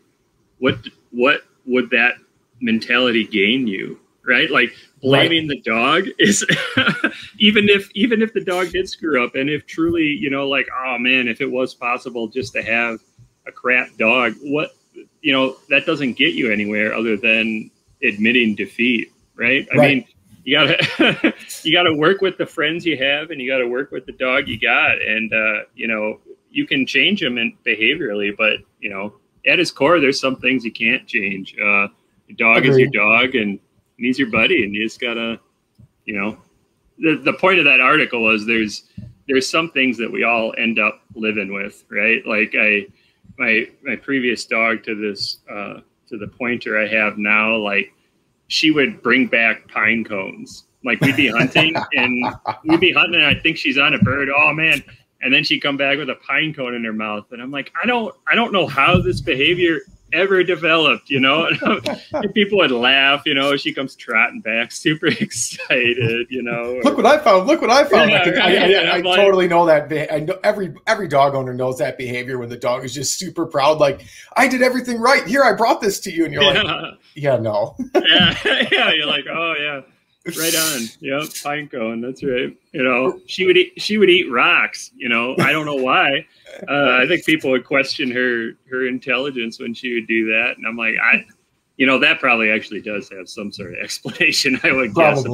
what would that mentality gain you? Right? Like blaming the dog is even if the dog did screw up, and if truly, you know, like, oh man, if it was possible just to have a crap dog, what, you know, that doesn't get you anywhere other than admitting defeat, right? I mean, you gotta work with the friends you have, and you gotta work with the dog you got, and you know, you can change him behaviorally, but you know, at his core, there's some things you can't change. Your dog is your dog, and he's your buddy, and you just gotta, you know, the point of that article was there's some things that we all end up living with, right? Like my previous dog to this to the pointer I have now, like, she would bring back pine cones. Like, we'd be hunting and I think she's on a bird. Oh man. And then she'd come back with a pine cone in her mouth. And I'm like, I don't know how this behavior ever developed, you know? And people would laugh, you know, she comes trotting back, super excited, you know. Look what I found. Yeah, I totally know that. I know every dog owner knows that behavior when the dog is just super proud. Like, I did everything right. Here, I brought this to you. And you're like, yeah, no. yeah. You're like, oh yeah. Right on. Yep. Pine cone. That's right. You know, she would eat rocks, you know, I don't know why. I think people would question her intelligence when she would do that. And I'm like, you know, that probably actually does have some sort of explanation, I would guess,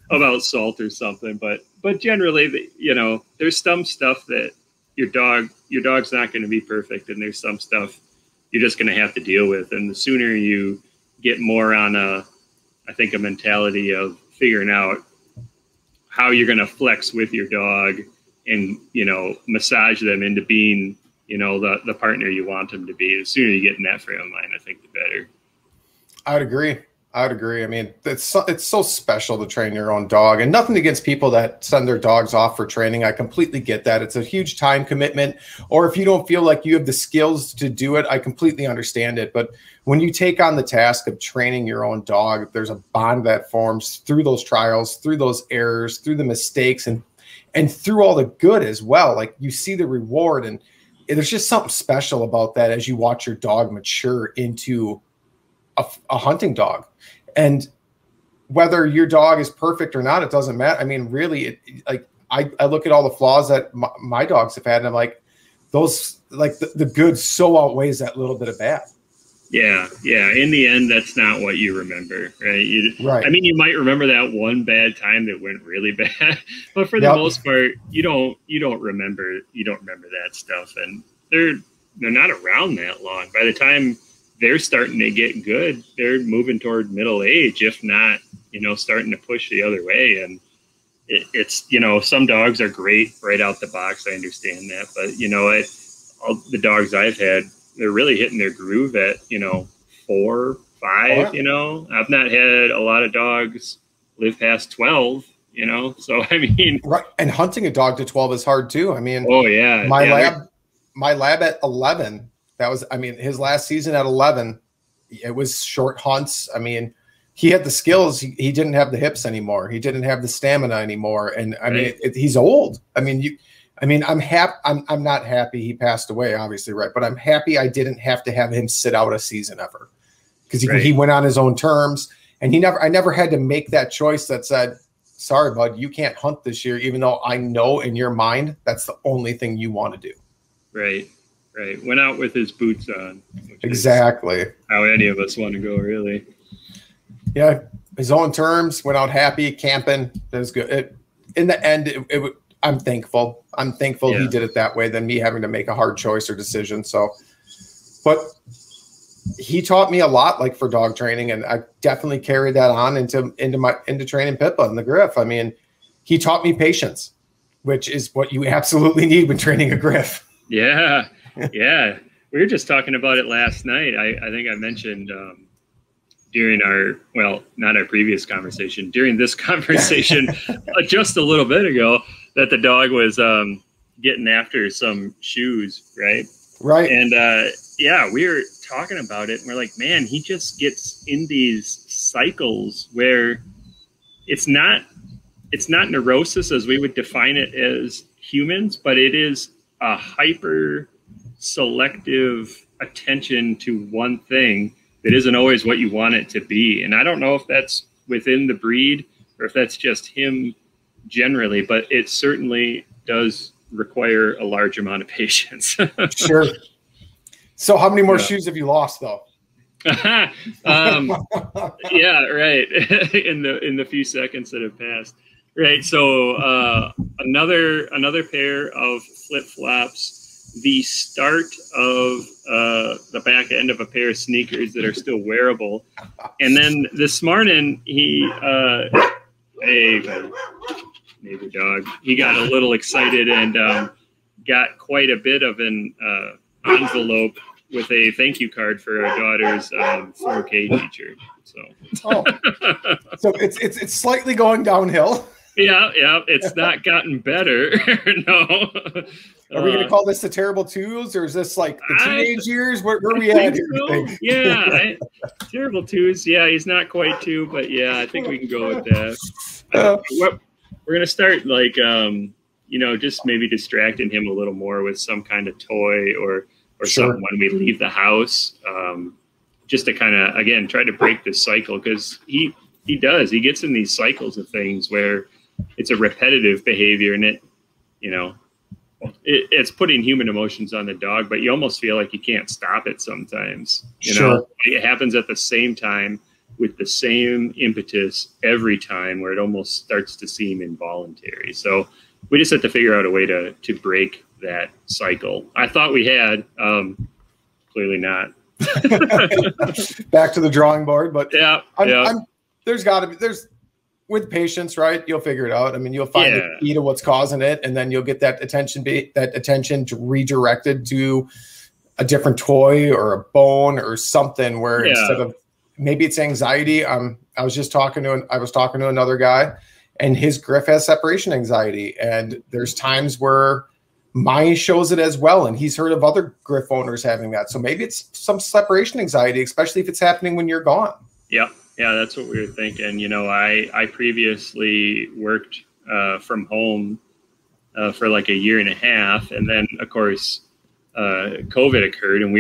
about salt or something. But generally, you know, there's some stuff that your dog's not going to be perfect. And there's some stuff you're just going to have to deal with. And the sooner you get more on a mentality of figuring out how you're going to flex with your dog and, you know, massage them into being, you know, the partner you want them to be. The sooner you get in that frame of mind, I think the better. I would agree. I mean, it's so special to train your own dog, and nothing against people that send their dogs off for training. I completely get that. It's a huge time commitment, or if you don't feel like you have the skills to do it, I completely understand it. But when you take on the task of training your own dog, there's a bond that forms through those trials, through those errors, through the mistakes, and through all the good as well. Like, you see the reward, and there's just something special about that as you watch your dog mature into a hunting dog. And whether your dog is perfect or not, it doesn't matter. I mean, really, I look at all the flaws that my dogs have had, and I'm like, those, like, the good so outweighs that little bit of bad. Yeah. In the end, that's not what you remember, right? Right. I mean, you might remember that one bad time that went really bad, but for the most part, you don't remember that stuff, and they're not around that long. By the time they're starting to get good, they're moving toward middle age, if not, you know, starting to push the other way. And it's, you know, some dogs are great right out the box. I understand that. But, you know, all the dogs I've had, they're really hitting their groove at, you know, 4, 5, you know. I've not had a lot of dogs live past 12, you know. So, I mean. Right. And hunting a dog to 12 is hard too. I mean. Oh, yeah. My lab at 11, his last season at 11, it was short hunts. I mean, he had the skills. He didn't have the hips anymore. He didn't have the stamina anymore. And I mean, he's old. I mean, I'm happy. I'm not happy he passed away, obviously, right? But I'm happy I didn't have to have him sit out a season ever, because he went on his own terms, and I never had to make that choice that said, sorry, bud, you can't hunt this year, even though I know in your mind that's the only thing you want to do. Right. Went out with his boots on. Exactly. How any of us want to go, really. Yeah. His own terms, went out happy, camping. That was good. In the end, I'm thankful. He did it that way than me having to make a hard choice or decision. So, but he taught me a lot, like, for dog training, and I definitely carried that on into training Pippa and the Griff. I mean, he taught me patience, which is what you absolutely need when training a Griff. Yeah. we were just talking about it last night. I think I mentioned during our, well, not our previous conversation, during this conversation just a little bit ago, that the dog was getting after some shoes, right? Right. And yeah, we were talking about it, and we're like, man, he just gets in these cycles where it's not neurosis as we would define it as humans, but it is a hyper selective attention to one thing that isn't always what you want it to be. And I don't know if that's within the breed or if that's just him generally, but it certainly does require a large amount of patience. Sure. So how many more shoes have you lost though? Yeah, right. in the few seconds that have passed. Right. So another pair of flip-flops, the start of the back end of a pair of sneakers that are still wearable. And then this morning, a neighbor dog, he got a little excited and got quite a bit of an envelope with a thank you card for our daughter's 4K teacher. So, so it's slightly going downhill. Yeah, it's not gotten better. No. Are we going to call this the terrible twos, or is this like the teenage years? Where are we at here? So. Yeah, terrible twos. Yeah, he's not quite two, but yeah, I think we can go with that. We're going to start like, just maybe distracting him a little more with some kind of toy or something when we leave the house, just to kind of, again, try to break this cycle, because he gets in these cycles of things where it's a repetitive behavior, and it's putting human emotions on the dog, but you almost feel like you can't stop it sometimes. You know, it happens at the same time with the same impetus every time, where it almost starts to seem involuntary. So we just have to figure out a way to break that cycle. I thought we had, clearly not. Back to the drawing board, but there's with patience, right? You'll figure it out. I mean, you'll find the key to what's causing it, and then you'll get that attention redirected to a different toy or a bone or something where instead of, maybe it's anxiety. I was talking to another guy, and his Griff has separation anxiety, and there's times where mine shows it as well, and he's heard of other Griff owners having that. So maybe it's some separation anxiety, especially if it's happening when you're gone. Yeah, that's what we were thinking. I previously worked from home for like a year and a half, and then of course COVID occurred, and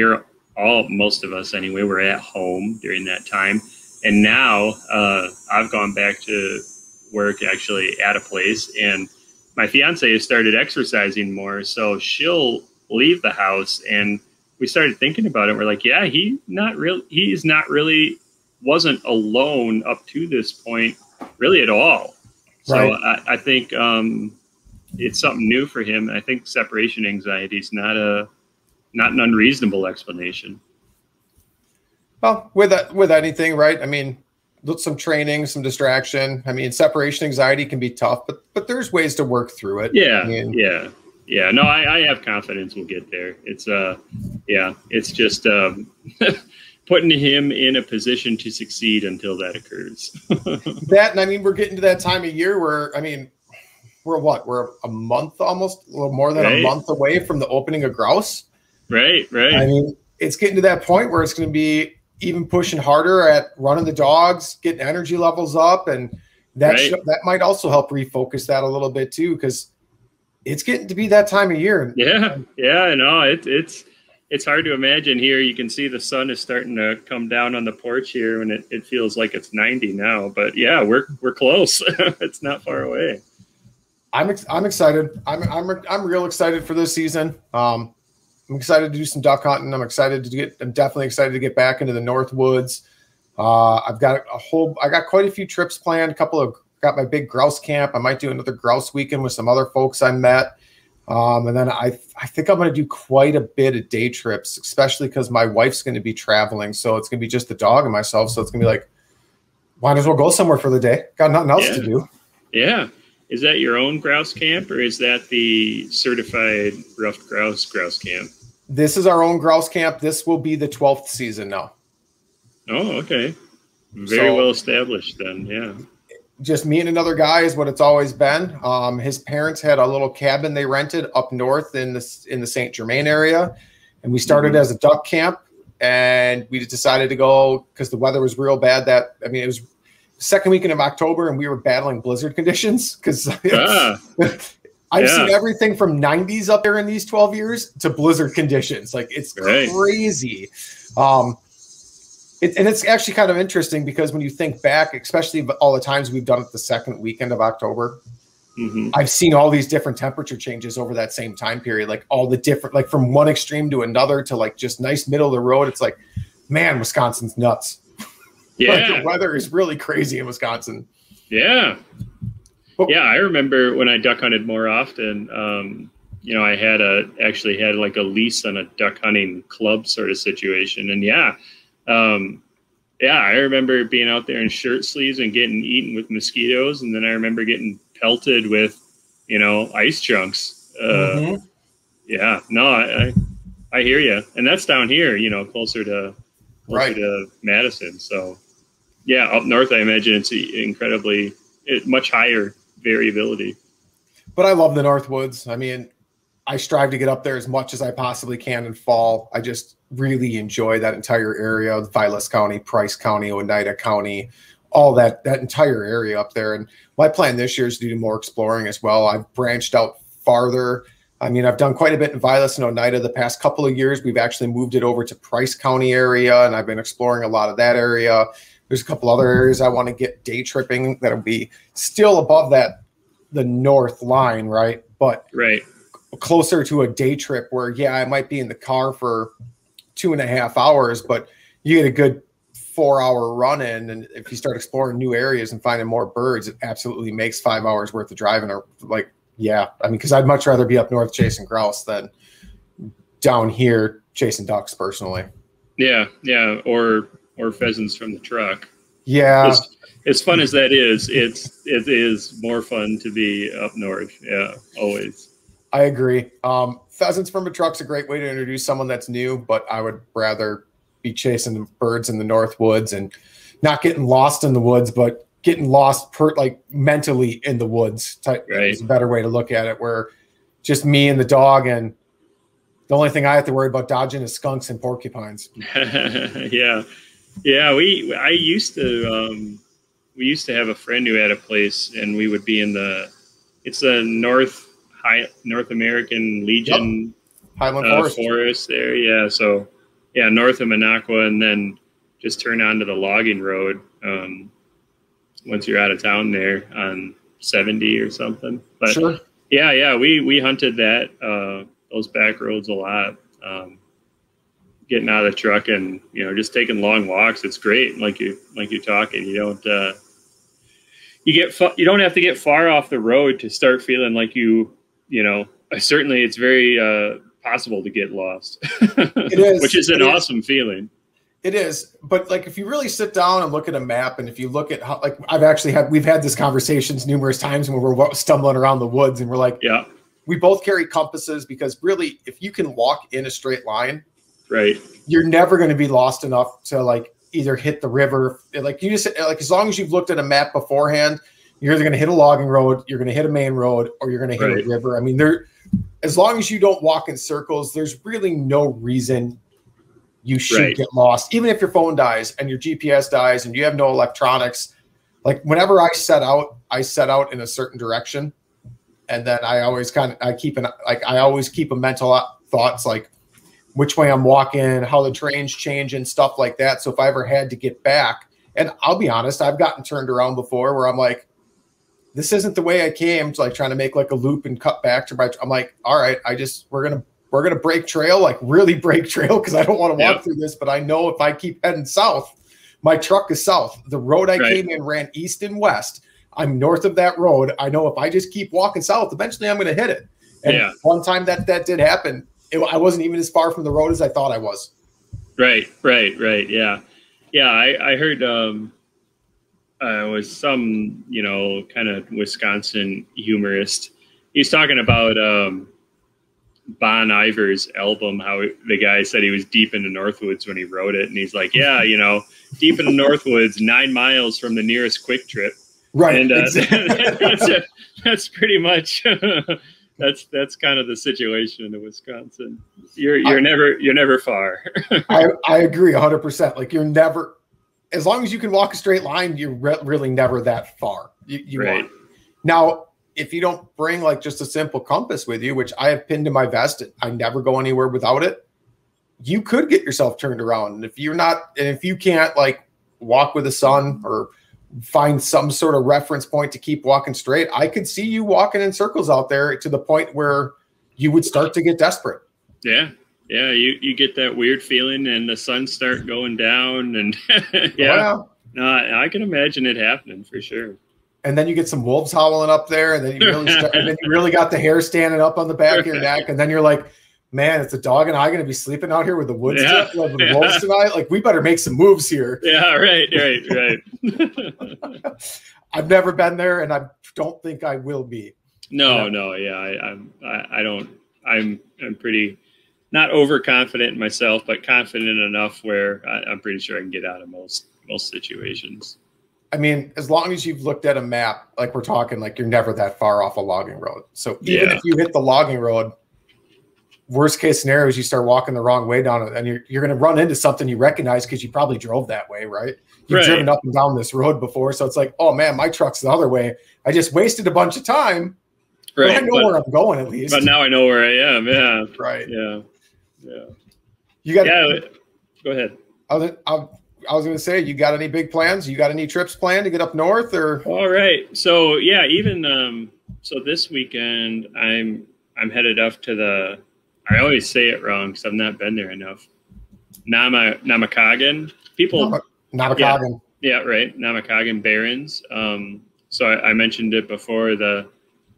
most of us anyway, were at home during that time. And now I've gone back to work actually at a place, and my fiance has started exercising more, so she'll leave the house, and we started thinking about it. We're like, yeah, wasn't alone up to this point really at all. So I think it's something new for him. I think separation anxiety is not an unreasonable explanation. Well, with anything, right? I mean, some training, some distraction. I mean, separation anxiety can be tough, but there's ways to work through it. Yeah. No, I have confidence we'll get there. It's it's just putting him in a position to succeed until that occurs. And I mean, we're getting to that time of year where, I mean, we're a month, almost a little more than a month away from the opening of grouse. Right. I mean, it's getting to that point where it's going to be even pushing harder at running the dogs, getting energy levels up. And that might also help refocus that a little bit too, because it's getting to be that time of year. Yeah. No, it's hard to imagine here. You can see the sun is starting to come down on the porch here, and it feels like it's 90 now. But yeah, we're close. It's not far away. I'm excited. I'm real excited for this season. I'm excited to do some duck hunting. I'm definitely excited to get back into the North Woods. I got quite a few trips planned. Got my big grouse camp. I might do another grouse weekend with some other folks I met. And then I think I'm going to do quite a bit of day trips, especially because my wife's going to be traveling. So it's going to be just the dog and myself. So it's going to be like, might as well go somewhere for the day. Got nothing else to do. Yeah. Is that your own grouse camp, or is that the certified ruffed grouse camp? This is our own grouse camp. This will be the 12th season now. Oh, okay. Very well established then, yeah. Just me and another guy is what it's always been. His parents had a little cabin they rented up north in the Saint Germain area, and we started as a duck camp. And we decided to go because the weather was real bad. It was second weekend of October, and we were battling blizzard conditions because I've seen everything from 90s up there in these 12 years to blizzard conditions. Like, it's crazy. And it's actually kind of interesting because when you think back, especially all the times we've done it the second weekend of October, I've seen all these different temperature changes over that same time period, like all the different, like from one extreme to another to like just nice middle of the road. It's like, man, Wisconsin's nuts. Yeah. Like, the weather is really crazy in Wisconsin. Yeah. Yeah, I remember when I duck hunted more often, I actually had like a lease on a duck hunting club sort of situation. And I remember being out there in shirt sleeves and getting eaten with mosquitoes. And then I remember getting pelted with, ice chunks. Yeah, no, I hear you. And that's down here, closer to Madison. So yeah, up north, I imagine it's incredibly much higher variability. But I love the Northwoods. I mean, I strive to get up there as much as I possibly can in fall. I just really enjoy that entire area of Vilas County, Price County, Oneida County, all that entire area up there. And my plan this year is to do more exploring as well. I've branched out farther. I mean, I've done quite a bit in Vilas and Oneida the past couple of years. We've actually moved it over to Price County area, and I've been exploring a lot of that area. There's a couple other areas I want to get day tripping that'll be still above the north line, right? But closer to a day trip where, I might be in the car for 2.5 hours, but you get a good 4-hour run in. And if you start exploring new areas and finding more birds, it absolutely makes 5 hours worth of driving. Or because I'd much rather be up north chasing grouse than down here chasing ducks personally. Yeah. Or pheasants from the truck. Yeah. As fun as that is, it is more fun to be up north. Yeah, always. I agree. Pheasants from a truck's a great way to introduce someone that's new, but I would rather be chasing birds in the north woods and not getting lost in the woods, but getting lost mentally in the woods is a better way to look at it, where just me and the dog, and the only thing I have to worry about dodging is skunks and porcupines. Yeah, we used to have a friend who had a place, and we would be in the North American Legion Highland Forest there. Yeah, so north of Minocqua, and then just turn onto the logging road once you're out of town there on 70 or something. But sure. We hunted those back roads a lot. Getting out of the truck and just taking long walks, it's great. Like you're talking, you don't have to get far off the road to start feeling like certainly it's very possible to get lost. It is, which is an awesome feeling. It is, but if you really sit down and look at a map, and if you look at how, we've had these conversations numerous times when we're stumbling around the woods, and we're like, we both carry compasses, because really, if you can walk in a straight line, right, you're never going to be lost enough to either hit the river. As long as you've looked at a map beforehand, you're either going to hit a logging road, you're going to hit a main road, or you're going to hit a river. I mean, as long as you don't walk in circles, there's really no reason you should get lost. Even if your phone dies and your GPS dies and you have no electronics, whenever I set out in a certain direction, and then I always keep a mental thoughts which way I'm walking, how the terrain's changing, stuff like that. So if I ever had to get back, and I'll be honest, I've gotten turned around before where I'm like, this isn't the way I came, to trying to make a loop and cut back to my, I'm like, all right, we're going to break trail, really break trail, because I don't want to walk through this, but I know if I keep heading south, my truck is south. The road I came in ran east and west. I'm north of that road. I know if I just keep walking south, eventually I'm going to hit it. And one time that did happen, I wasn't even as far from the road as I thought I was. Right. Yeah. I heard was some, kind of Wisconsin humorist. He's talking about Bon Iver's album, how the guy said he was deep into Northwoods when he wrote it. And he's like, yeah, you know, deep into Northwoods, 9 miles from the nearest Quick Trip. Right. And Exactly. that's pretty much, that's kind of the situation in Wisconsin. You're never far. I agree 100%. Like you're never, as long as you can walk a straight line, you're really never that far. You Right. are. Now, if you don't bring like just a simple compass with you, which I have pinned to my vest, I never go anywhere without it, you could get yourself turned around. And if you can't like walk with the sun or find some sort of reference point to keep walking straight, I could see you walking in circles out there to the point where you would start to get desperate. Yeah. Yeah. You get that weird feeling and the sun start going down and yeah. No, I can imagine it happening for sure. And then you get some wolves howling up there, and then you really got the hair standing up on the back of your neck, and then you're like, man, it's a dog and I going to be sleeping out here with the woods with the wolves tonight. Like, we better make some moves here. Yeah, right. I've never been there, and I don't think I will be. No, yeah, I'm pretty not overconfident in myself, but confident enough where I'm pretty sure I can get out of most situations. I mean, as long as you've looked at a map, like we're talking, like you're never that far off a logging road. So even if you hit the logging road, worst case scenario is you start walking the wrong way down it, and you're going to run into something you recognize because you probably drove that way, right? You've driven up and down this road before. So it's like, oh man, my truck's the other way. I just wasted a bunch of time. Right. But I know where I'm going at least. But now I know where I am. Yeah. Right. Yeah. You got go ahead. I was going to say, you got any big plans? You got any trips planned to get up north or? All right. So yeah, even, so this weekend I'm headed up to I always say it wrong because I've not been there enough. Namakagon. Namakagon. Yeah, right. Namakagon Barrens. So I mentioned it before, the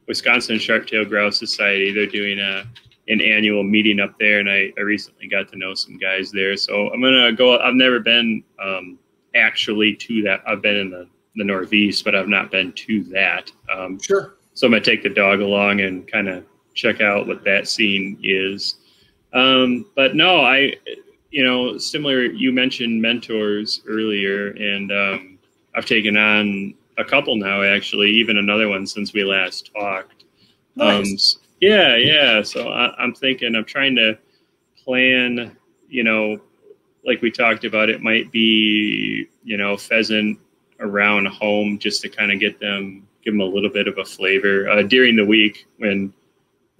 Wisconsin Sharp-tailed Grouse Society, they're doing an annual meeting up there, and I recently got to know some guys there. So I'm going to go. I've never been actually to that. I've been in the Northeast, but I've not been to that. Sure. So I'm going to take the dog along and kind of check out what that scene is. But no, similar, you mentioned mentors earlier, and I've taken on a couple now, actually, even another one since we last talked. Nice. Yeah. So I'm trying to plan, like we talked about, it might be, pheasant around home just to kind of give them a little bit of a flavor during the week when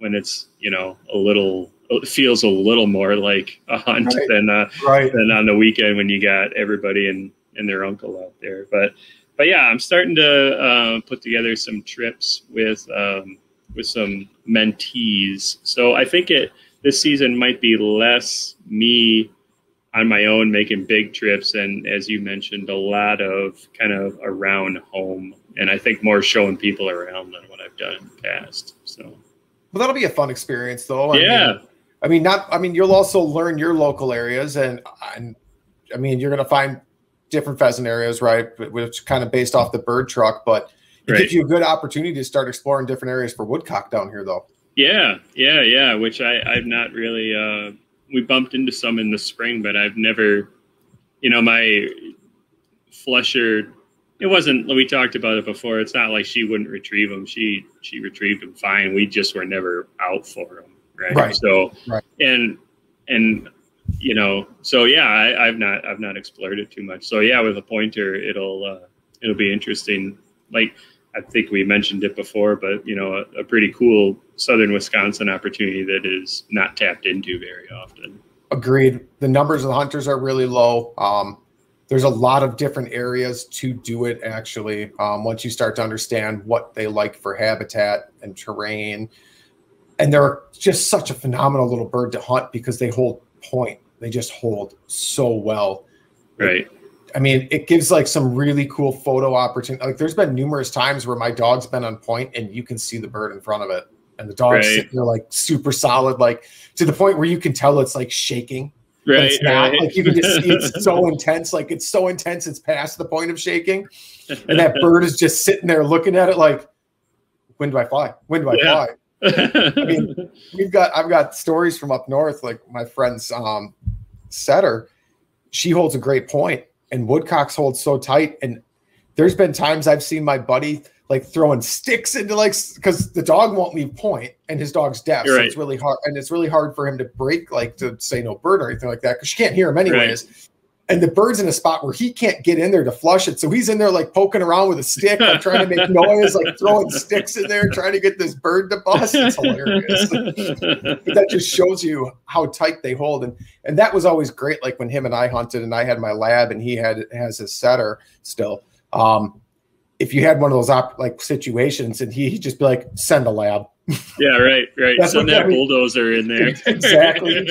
it's, it feels a little more like a hunt than on the weekend when you got everybody and their uncle out there. But yeah, I'm starting to put together some trips with some mentees. So I think this season might be less me on my own making big trips, and as you mentioned, a lot of kind of around home, and I think more showing people around than what I've done in the past. So, well, that'll be a fun experience, though. I mean, you'll also learn your local areas, and I mean, you're going to find different pheasant areas, right? Which kind of based off the bird truck, but it gives you a good opportunity to start exploring different areas for woodcock down here, though. Yeah. Which I've not really. We bumped into some in the spring, but I've never. My flusher. It wasn't. We talked about it before. It's not like she wouldn't retrieve them. She retrieved them fine. We just were never out for them, right? So, and so yeah, I've not explored it too much. So yeah, with a pointer, it'll be interesting. Like, I think we mentioned it before, but a pretty cool southern Wisconsin opportunity that is not tapped into very often. Agreed. The numbers of the hunters are really low. There's a lot of different areas to do it, actually. Once you start to understand what they like for habitat and terrain, and they're just such a phenomenal little bird to hunt because they hold point. They just hold so well. Right. I mean, it gives like some really cool photo opportunity. Like, there's been numerous times where my dog's been on point and you can see the bird in front of it, and the dog's sitting there like super solid, like to the point where you can tell it's like shaking. Right. It's not. Like, you can just see it's so intense. Like, it's so intense, it's past the point of shaking. And that bird is just sitting there looking at it like, when do I fly? When do I fly? I mean, I've got stories from up north, like my friend's setter. She holds a great point, and woodcocks hold so tight. And there's been times I've seen my buddy like throwing sticks into because the dog won't leave point, and his dog's deaf, so it's really hard. And it's really hard for him to break, like to say no bird or anything like that, because she can't hear him anyways. Right. And the bird's in a spot where he can't get in there to flush it. So he's in there like poking around with a stick, like trying to make noise, like throwing sticks in there, trying to get this bird to bust. It's hilarious. But that just shows you how tight they hold. And that was always great. Like when him and I hunted, and I had my lab and he has his setter still. If you had one of those situations, and he'd just be like, send a lab. Yeah, right. Send that bulldozer in there. Exactly.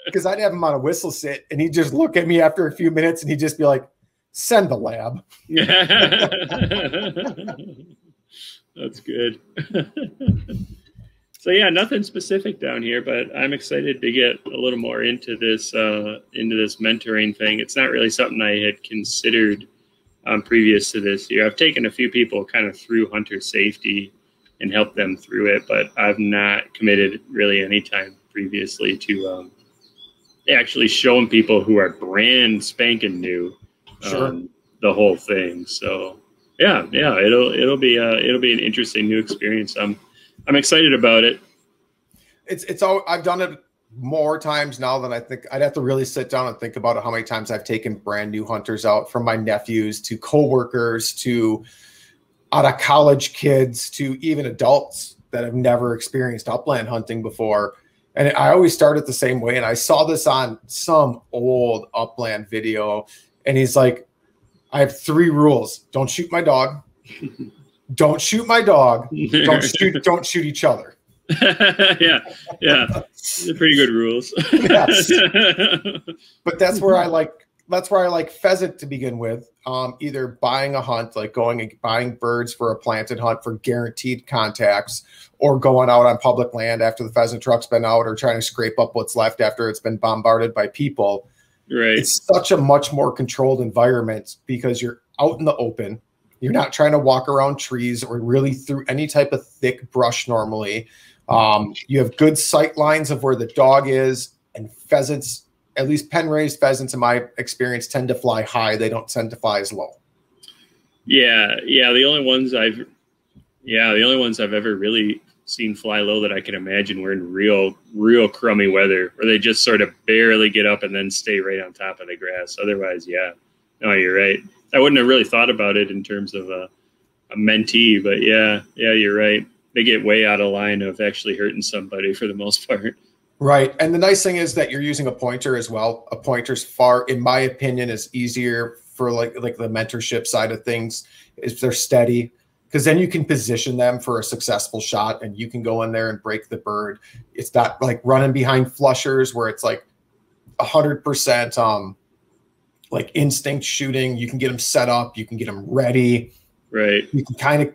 Because I'd have him on a whistle sit, and he'd just look at me after a few minutes, and he'd just be like, send the lab. That's good. So yeah, nothing specific down here, but I'm excited to get a little more into this mentoring thing. It's not really something I had considered previous to this year. I've taken a few people kind of through hunter safety and help them through it, but I've not committed really any time previously to actually showing people who are brand spanking new the whole thing. So yeah, it'll be an interesting new experience. I'm excited about it. It's all I've done it more times now than I think. I'd have to really sit down and think about how many times I've taken brand new hunters out, from my nephews to coworkers to out of college kids to even adults that have never experienced upland hunting before. And I always start it the same way. And I saw this on some old upland video, and he's like, I have 3 rules. Don't shoot my dog. Don't shoot my dog. Don't shoot each other. Yeah. They're pretty good rules. Yes. But that's where I like pheasant to begin with. Either buying a hunt, like going and buying birds for a planted hunt for guaranteed contacts, or going out on public land after the pheasant truck's been out, or trying to scrape up what's left after it's been bombarded by people. Right. It's such a much more controlled environment because you're out in the open. You're not trying to walk around trees or really through any type of thick brush normally. You have good sight lines of where the dog is, and pheasants, at least pen-raised pheasants in my experience, tend to fly high. They don't tend to fly as low. Yeah. The only ones I've ever really seen fly low that I can imagine were in real crummy weather, where they just sort of barely get up and then stay right on top of the grass. Otherwise, yeah. No, you're right. I wouldn't have really thought about it in terms of a mentee, but yeah, you're right. They get way out of line of actually hurting somebody for the most part. Right. And the nice thing is that you're using a pointer as well. A pointer's far, in my opinion, is easier for like the mentorship side of things, if they're steady, because then you can position them for a successful shot, and you can go in there and break the bird. It's not like running behind flushers where it's like 100% like instinct shooting. You can get them set up. You can get them ready. Right. You can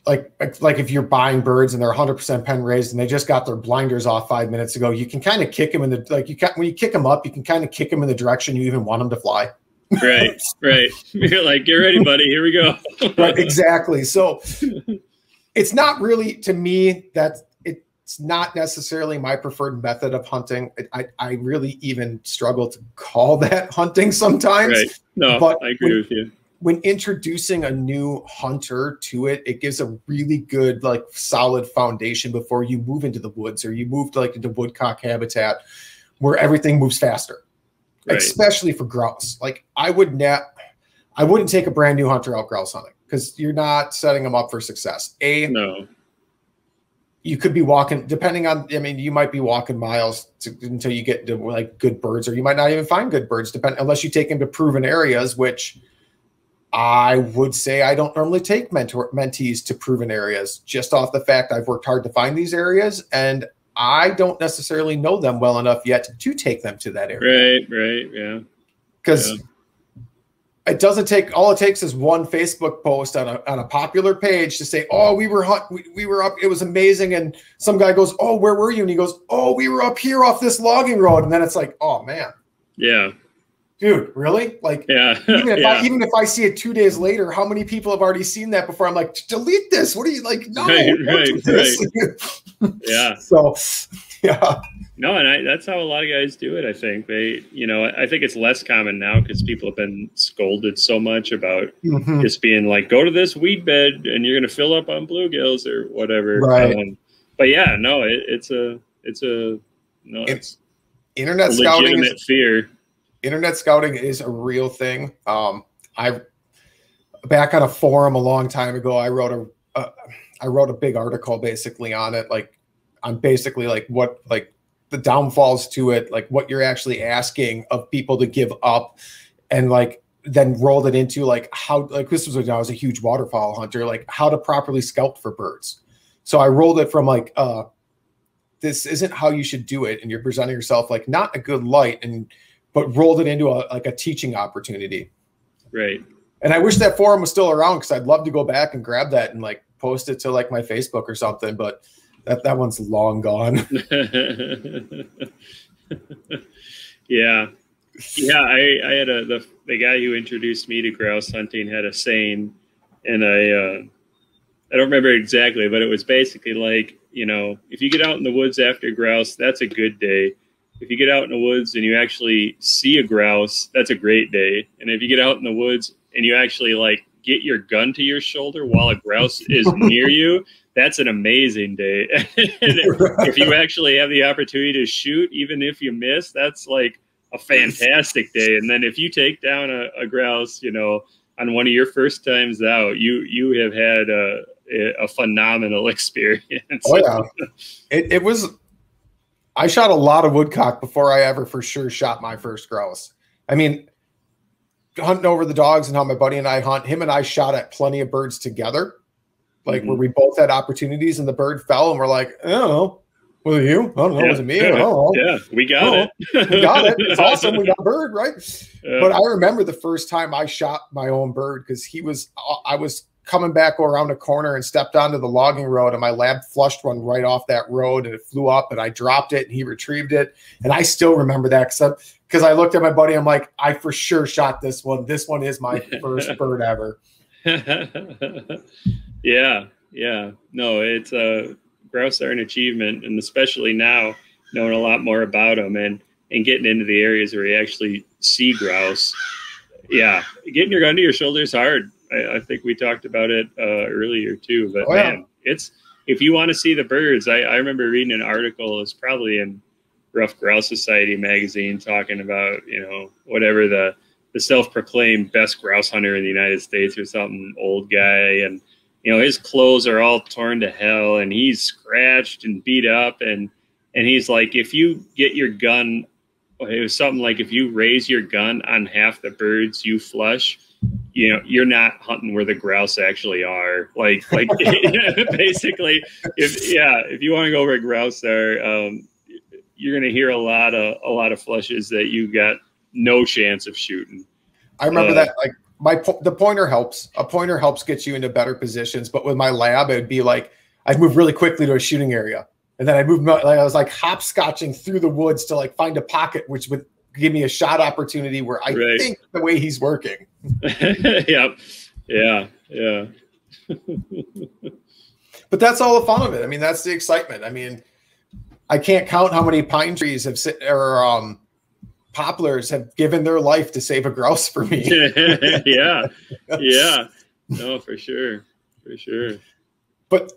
like if you're buying birds and they're 100% pen raised and they just got their blinders off 5 minutes ago, you can kind of kick them in the, when you kick them up, you can kind of kick them in the direction you even want them to fly. Right. You're like, get ready, buddy. Here we go. Right. Exactly. So it's not really, to me, it's not necessarily my preferred method of hunting. I really even struggle to call that hunting sometimes. Right. No, but I agree with you. When introducing a new hunter to it, it gives a really good, like, solid foundation before you move into the woods, or you move to like into woodcock habitat where everything moves faster, right. Especially for grouse. Like I wouldn't take a brand new hunter out grouse hunting, because you're not setting them up for success. No. You could be walking, depending on, I mean, you might be walking miles until you get to like good birds, or you might not even find good birds, unless you take them to proven areas, which I would say I don't normally take mentees to proven areas, just off the fact I've worked hard to find these areas, and I don't necessarily know them well enough yet to take them to that area. Right, yeah. Because it doesn't take, all it takes is one Facebook post on a popular page to say, oh, we were up, it was amazing. And some guy goes, oh, where were you? And he goes, oh, we were up here off this logging road. And then it's like, oh man. Yeah. dude, really? Like, Yeah. even if I see it 2 days later, how many people have already seen that before? I'm like, delete this. What are you like? No, don't do this. Yeah. So, yeah. No, and that's how a lot of guys do it. I think I think it's less common now because people have been scolded so much about just being like, go to this weed bed and you're going to fill up on bluegills or whatever. Right. But yeah, no, it's internet scouting legitimate fear. Internet scouting is a real thing. I back on a forum a long time ago, I wrote a big article basically on it, like on basically like what like the downfalls to it, like what you're actually asking of people to give up, and like then rolled it into like how, like this was when I was a huge waterfowl hunter, like how to properly scout for birds. So I rolled it from like this isn't how you should do it, and you're presenting yourself like not a good light, but rolled it into a teaching opportunity. Right. And I wish that forum was still around because I'd love to go back and grab that and like post it to like my Facebook or something, but that one's long gone. Yeah. I had the guy who introduced me to grouse hunting had a saying, and I don't remember exactly, but it was basically like, if you get out in the woods after grouse, that's a good day. If you get out in the woods and you actually see a grouse, that's a great day. And if you get out in the woods and you actually like get your gun to your shoulder while a grouse is near you, that's an amazing day. If you actually have the opportunity to shoot, even if you miss, that's like a fantastic day. And then if you take down a grouse, on one of your first times out, you have had a phenomenal experience. Oh yeah. It was, I shot a lot of woodcock before I ever for sure shot my first grouse. I mean, hunting over the dogs and how my buddy and I hunt, him and I shot at plenty of birds together, like where we both had opportunities and the bird fell and we're like, I don't know, was it you? I don't know, was it me? I don't know. Yeah, we got it. We got it. It's awesome. We got a bird, right? Yeah. But I remember the first time I shot my own bird because I was coming back around a corner and stepped onto the logging road, and my lab flushed one right off that road, and it flew up, and I dropped it, and he retrieved it. And I still remember that because I looked at my buddy. I'm like, I for sure shot this one. This one is my first bird ever. Yeah. No, it's grouse are an achievement, and especially now knowing a lot more about them and getting into the areas where you actually see grouse. Yeah, getting your gun to your shoulder is hard. I think we talked about it earlier too, but man, it's, if you want to see the birds, I remember reading an article, it's probably in Rough Grouse Society magazine, talking about, whatever the self-proclaimed best grouse hunter in the United States or something, old guy. And, his clothes are all torn to hell and he's scratched and beat up. And he's like, if you get your gun, it was something like, if you raise your gun on half the birds you flush, you're not hunting where the grouse actually are. Like basically, if you want to go where grouse are, you're going to hear a lot of flushes that you got no chance of shooting. I remember that, like the pointer helps. A pointer helps get you into better positions. But with my lab, it would be like, I'd move really quickly to a shooting area. And then I was like hopscotching through the woods to like find a pocket, which would give me a shot opportunity where I think the way he's working. Yep. Yeah. But that's all the fun of it. I mean, that's the excitement. I mean, I can't count how many pine trees or poplars have given their life to save a grouse for me. Yeah. No, for sure. But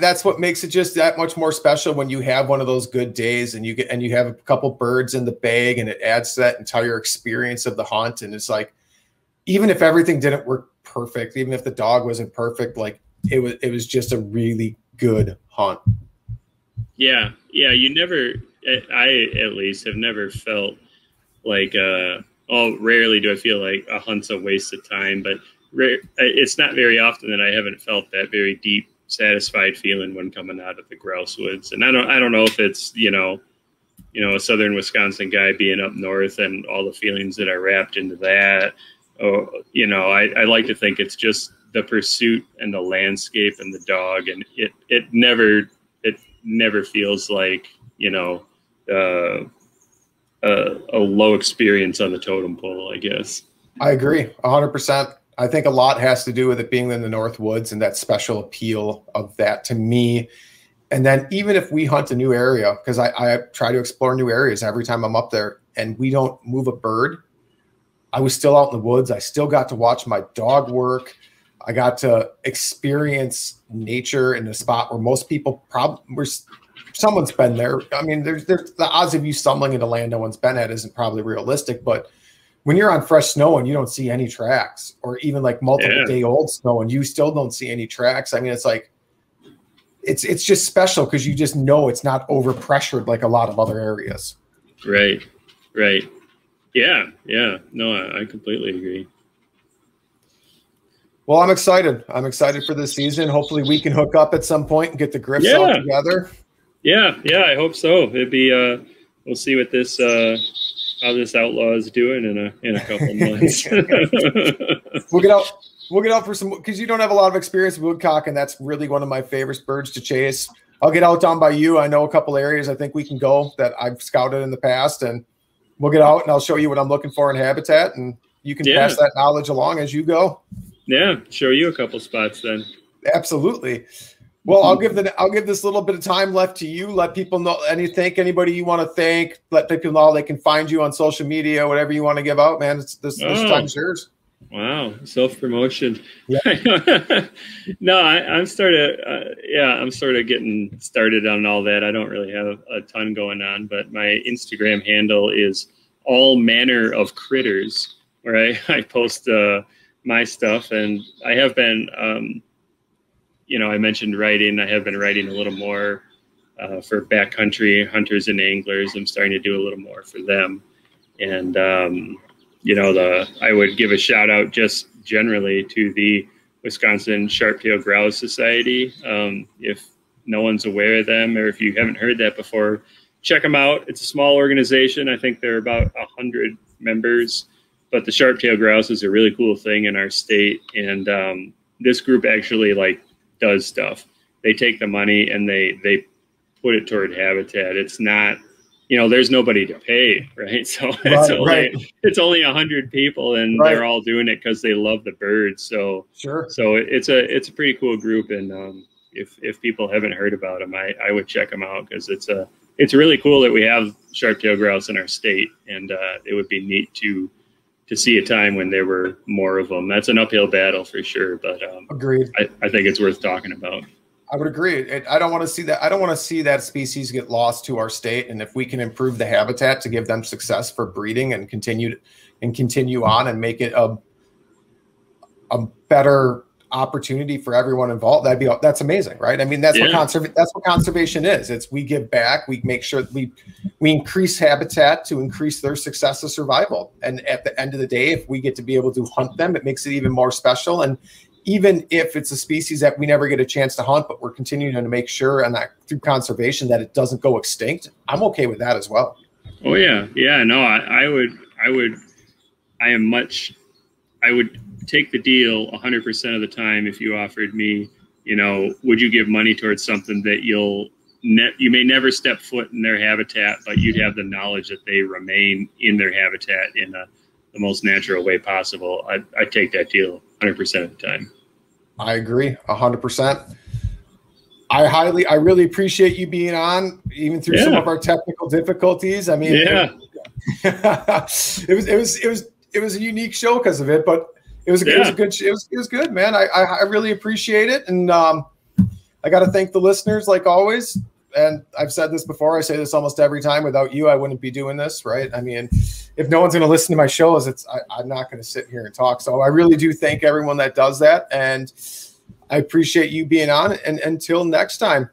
that's what makes it just that much more special when you have one of those good days and you have a couple birds in the bag, and it adds to that entire experience of the hunt. And it's like, even if everything didn't work perfect, even if the dog wasn't perfect, like it was just a really good hunt. Yeah. You never, I at least have never felt like, rarely do I feel like a hunt's a waste of time, but it's not very often that I haven't felt that very deep, satisfied feeling when coming out of the grouse woods. And I don't know if it's, a Southern Wisconsin guy being up north and all the feelings that are wrapped into that. I like to think it's just the pursuit and the landscape and the dog. And it never feels like, a a low experience on the totem pole, I guess. I agree 100%. I think a lot has to do with it being in the North Woods and that special appeal of that to me. And then even if we hunt a new area, because I try to explore new areas every time I'm up there, and we don't move a bird, I was still out in the woods. I still got to watch my dog work. I got to experience nature in a spot where most people someone's been there. I mean, there's the odds of you stumbling into land no one's been at isn't probably realistic, but when you're on fresh snow and you don't see any tracks, or even like multiple day old snow and you still don't see any tracks, I mean, it's like, it's just special because you just know it's not overpressured like a lot of other areas. Right. Yeah. No, I completely agree. Well, I'm excited. I'm excited for this season. Hopefully we can hook up at some point and get the grips all together. Yeah, I hope so. It'd be we'll see what this how this outlaw is doing in a couple of months. We'll get out for some, because you don't have a lot of experience with woodcock, and that's really one of my favorite birds to chase. I'll get out down by you. I know a couple areas I think we can go that I've scouted in the past, and we'll get out and I'll show you what I'm looking for in habitat, and you can pass that knowledge along as you go. Yeah, show you a couple spots then. Absolutely. Well, I'll give this little bit of time left to you. Let people know anybody you want to thank. Let people know they can find you on social media, whatever you want to give out, man. This time's yours. Wow, self-promotion. Yeah. No, I'm sort of getting started on all that. I don't really have a ton going on, but my Instagram handle is all manner of critters, where I post my stuff, and I have been I mentioned writing. I have been writing a little more for backcountry hunters and anglers. I'm starting to do a little more for them. And, I would give a shout out just generally to the Wisconsin Sharp-tailed Grouse Society. If no one's aware of them, or if you haven't heard that before, check them out. It's a small organization. I think there are about 100 members, but the Sharp-tailed Grouse is a really cool thing in our state. And this group actually does stuff. They take the money and they put it toward habitat. It's not, there's nobody to pay, right? So it's only 100 people, and they're all doing it because they love the birds. So So it's a pretty cool group, and if people haven't heard about them, I would check them out, because it's really cool that we have sharp-tailed grouse in our state, and it would be neat to see a time when there were more of them. That's an uphill battle for sure, but agreed. I think it's worth talking about. I would agree. I don't want to see that. I don't want to see that species get lost to our state. And if we can improve the habitat to give them success for breeding and continue on and make it a better opportunity for everyone involved, that's amazing, right? I mean, that's what conservation is. We give back. We make sure we increase habitat to increase their success of survival. And at the end of the day, if we get to be able to hunt them, it makes it even more special. And even if it's a species that we never get a chance to hunt, but we're continuing to make sure, and that through conservation, that it doesn't go extinct, I'm okay with that as well. Oh yeah. Yeah, no, I would take the deal 100% of the time if you offered me, would you give money towards something that you may never step foot in their habitat, but you'd have the knowledge that they remain in their habitat in the most natural way possible. I'd take that deal 100% of the time. I agree 100%. I really appreciate you being on, even through some of our technical difficulties. I mean, it was a unique show because of it, but it was good, man. I really appreciate it. And I got to thank the listeners like always. And I've said this before, I say this almost every time. Without you, I wouldn't be doing this, right? I mean, if no one's going to listen to my shows, I'm not going to sit here and talk. So I really do thank everyone that does that. And I appreciate you being on. And until next time.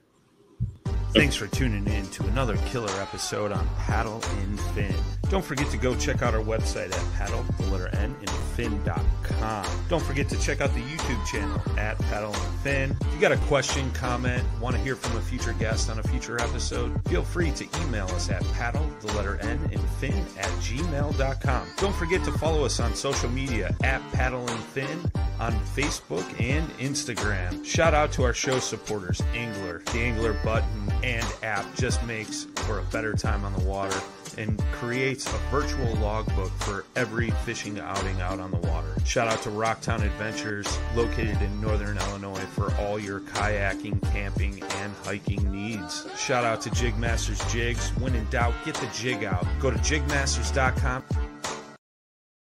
Thanks for tuning in to another killer episode on Paddle and Fin. Don't forget to go check out our website at paddle_and_fin.com. Don't forget to check out the YouTube channel at Paddle and Fin. If you got a question, comment, want to hear from a future guest on a future episode, feel free to email us at paddle_and_fin@gmail.com. Don't forget to follow us on social media at Paddle and Fin on Facebook and Instagram. Shout out to our show supporters, Angler. The Angler button and app just makes for a better time on the water. and creates a virtual logbook for every fishing outing out on the water. Shout out to Rocktown Adventures, located in Northern Illinois, for all your kayaking, camping, and hiking needs. Shout out to Jig Masters Jigs. When in doubt, get the jig out. Go to jigmasters.com.